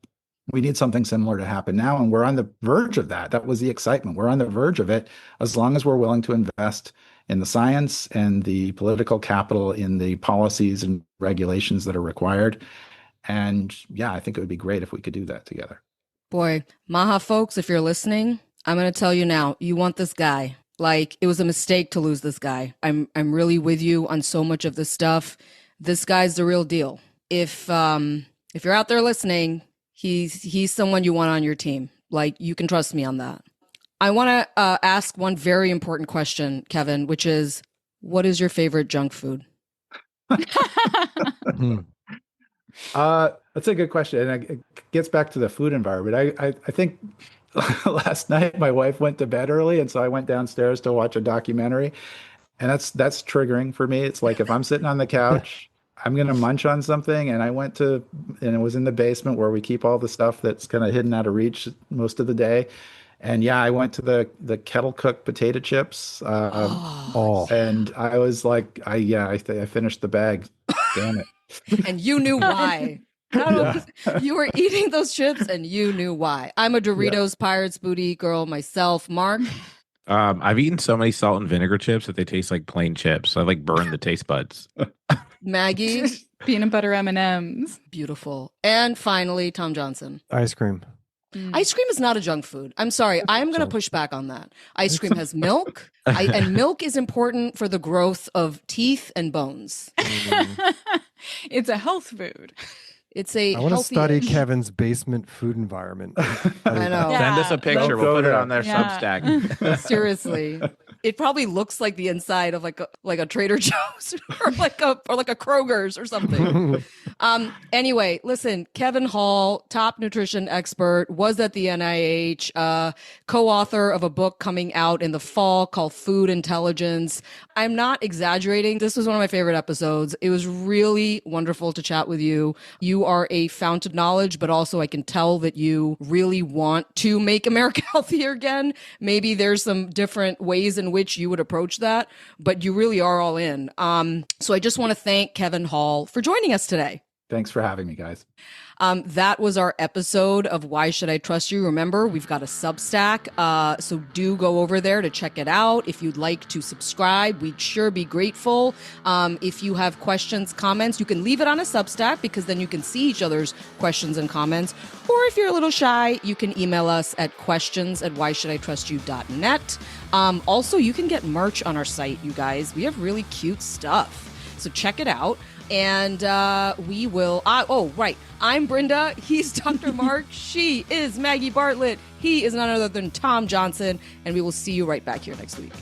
We need something similar to happen now, and we're on the verge of that. That was the excitement. We're on the verge of it, as long as we're willing to invest in the science and the political capital, in the policies and regulations that are required. And I think it would be great if we could do that together. Boy, MAHA folks, if you're listening, I'm going to tell you now, you want this guy. Like, it was a mistake to lose this guy. I'm really with you on so much of this stuff. This guy's the real deal. If you're out there listening, he's someone you want on your team. Like, you can trust me on that. I want to ask one very important question, Kevin, which is, what is your favorite junk food? That's a good question. And it gets back to the food environment. I think last night my wife went to bed early, and so I went downstairs to watch a documentary. And that's triggering for me. It's like, if I'm sitting on the couch, I'm going to munch on something. And and it was in the basement where we keep all the stuff that's kind of hidden out of reach most of the day. And I went to the kettle cooked potato chips. And I was like, I finished the bag. Damn it. And you knew why. You were eating those chips and you knew why. I'm a Doritos Pirates Booty girl myself. Mark? I've eaten so many salt and vinegar chips that they taste like plain chips. I burn the taste buds. Maggie? Peanut butter M&Ms. Beautiful. And finally, Tom Johnson. Ice cream. Ice cream is not a junk food. I'm sorry. I'm going to push back on that. Ice cream has milk, and milk is important for the growth of teeth and bones. It's a health food. It's a I want to study healthy-ish. Kevin's basement food environment. I know. Send us a picture. We'll put it on their Substack. Seriously. It probably looks like the inside of like a Trader Joe's or like a Kroger's or something. Anyway, listen, Kevin Hall, top nutrition expert, was at the NIH, co-author of a book coming out in the fall called Food Intelligence. I'm not exaggerating. This was one of my favorite episodes. It was really wonderful to chat with you. You are a fount of knowledge, but also I can tell that you really want to make America healthier again. Maybe there's some different ways in which you would approach that, but you really are all in. So I just want to thank Kevin Hall for joining us today. Thanks for having me, guys. That was our episode of Why Should I Trust You? Remember, we've got a Substack, so do go over there to check it out. If you'd like to subscribe, we'd sure be grateful. If you have questions, comments, you can leave it on a Substack because then you can see each other's questions and comments. Or if you're a little shy, you can email us at questions@whyshoulditrustyou.net. Also, you can get merch on our site, you guys. We have really cute stuff. So check it out. And we will. Right. I'm Brenda. He's Dr. Mark. She is Maggie Bartlett. He is none other than Tom Johnson. And we will see you right back here next week.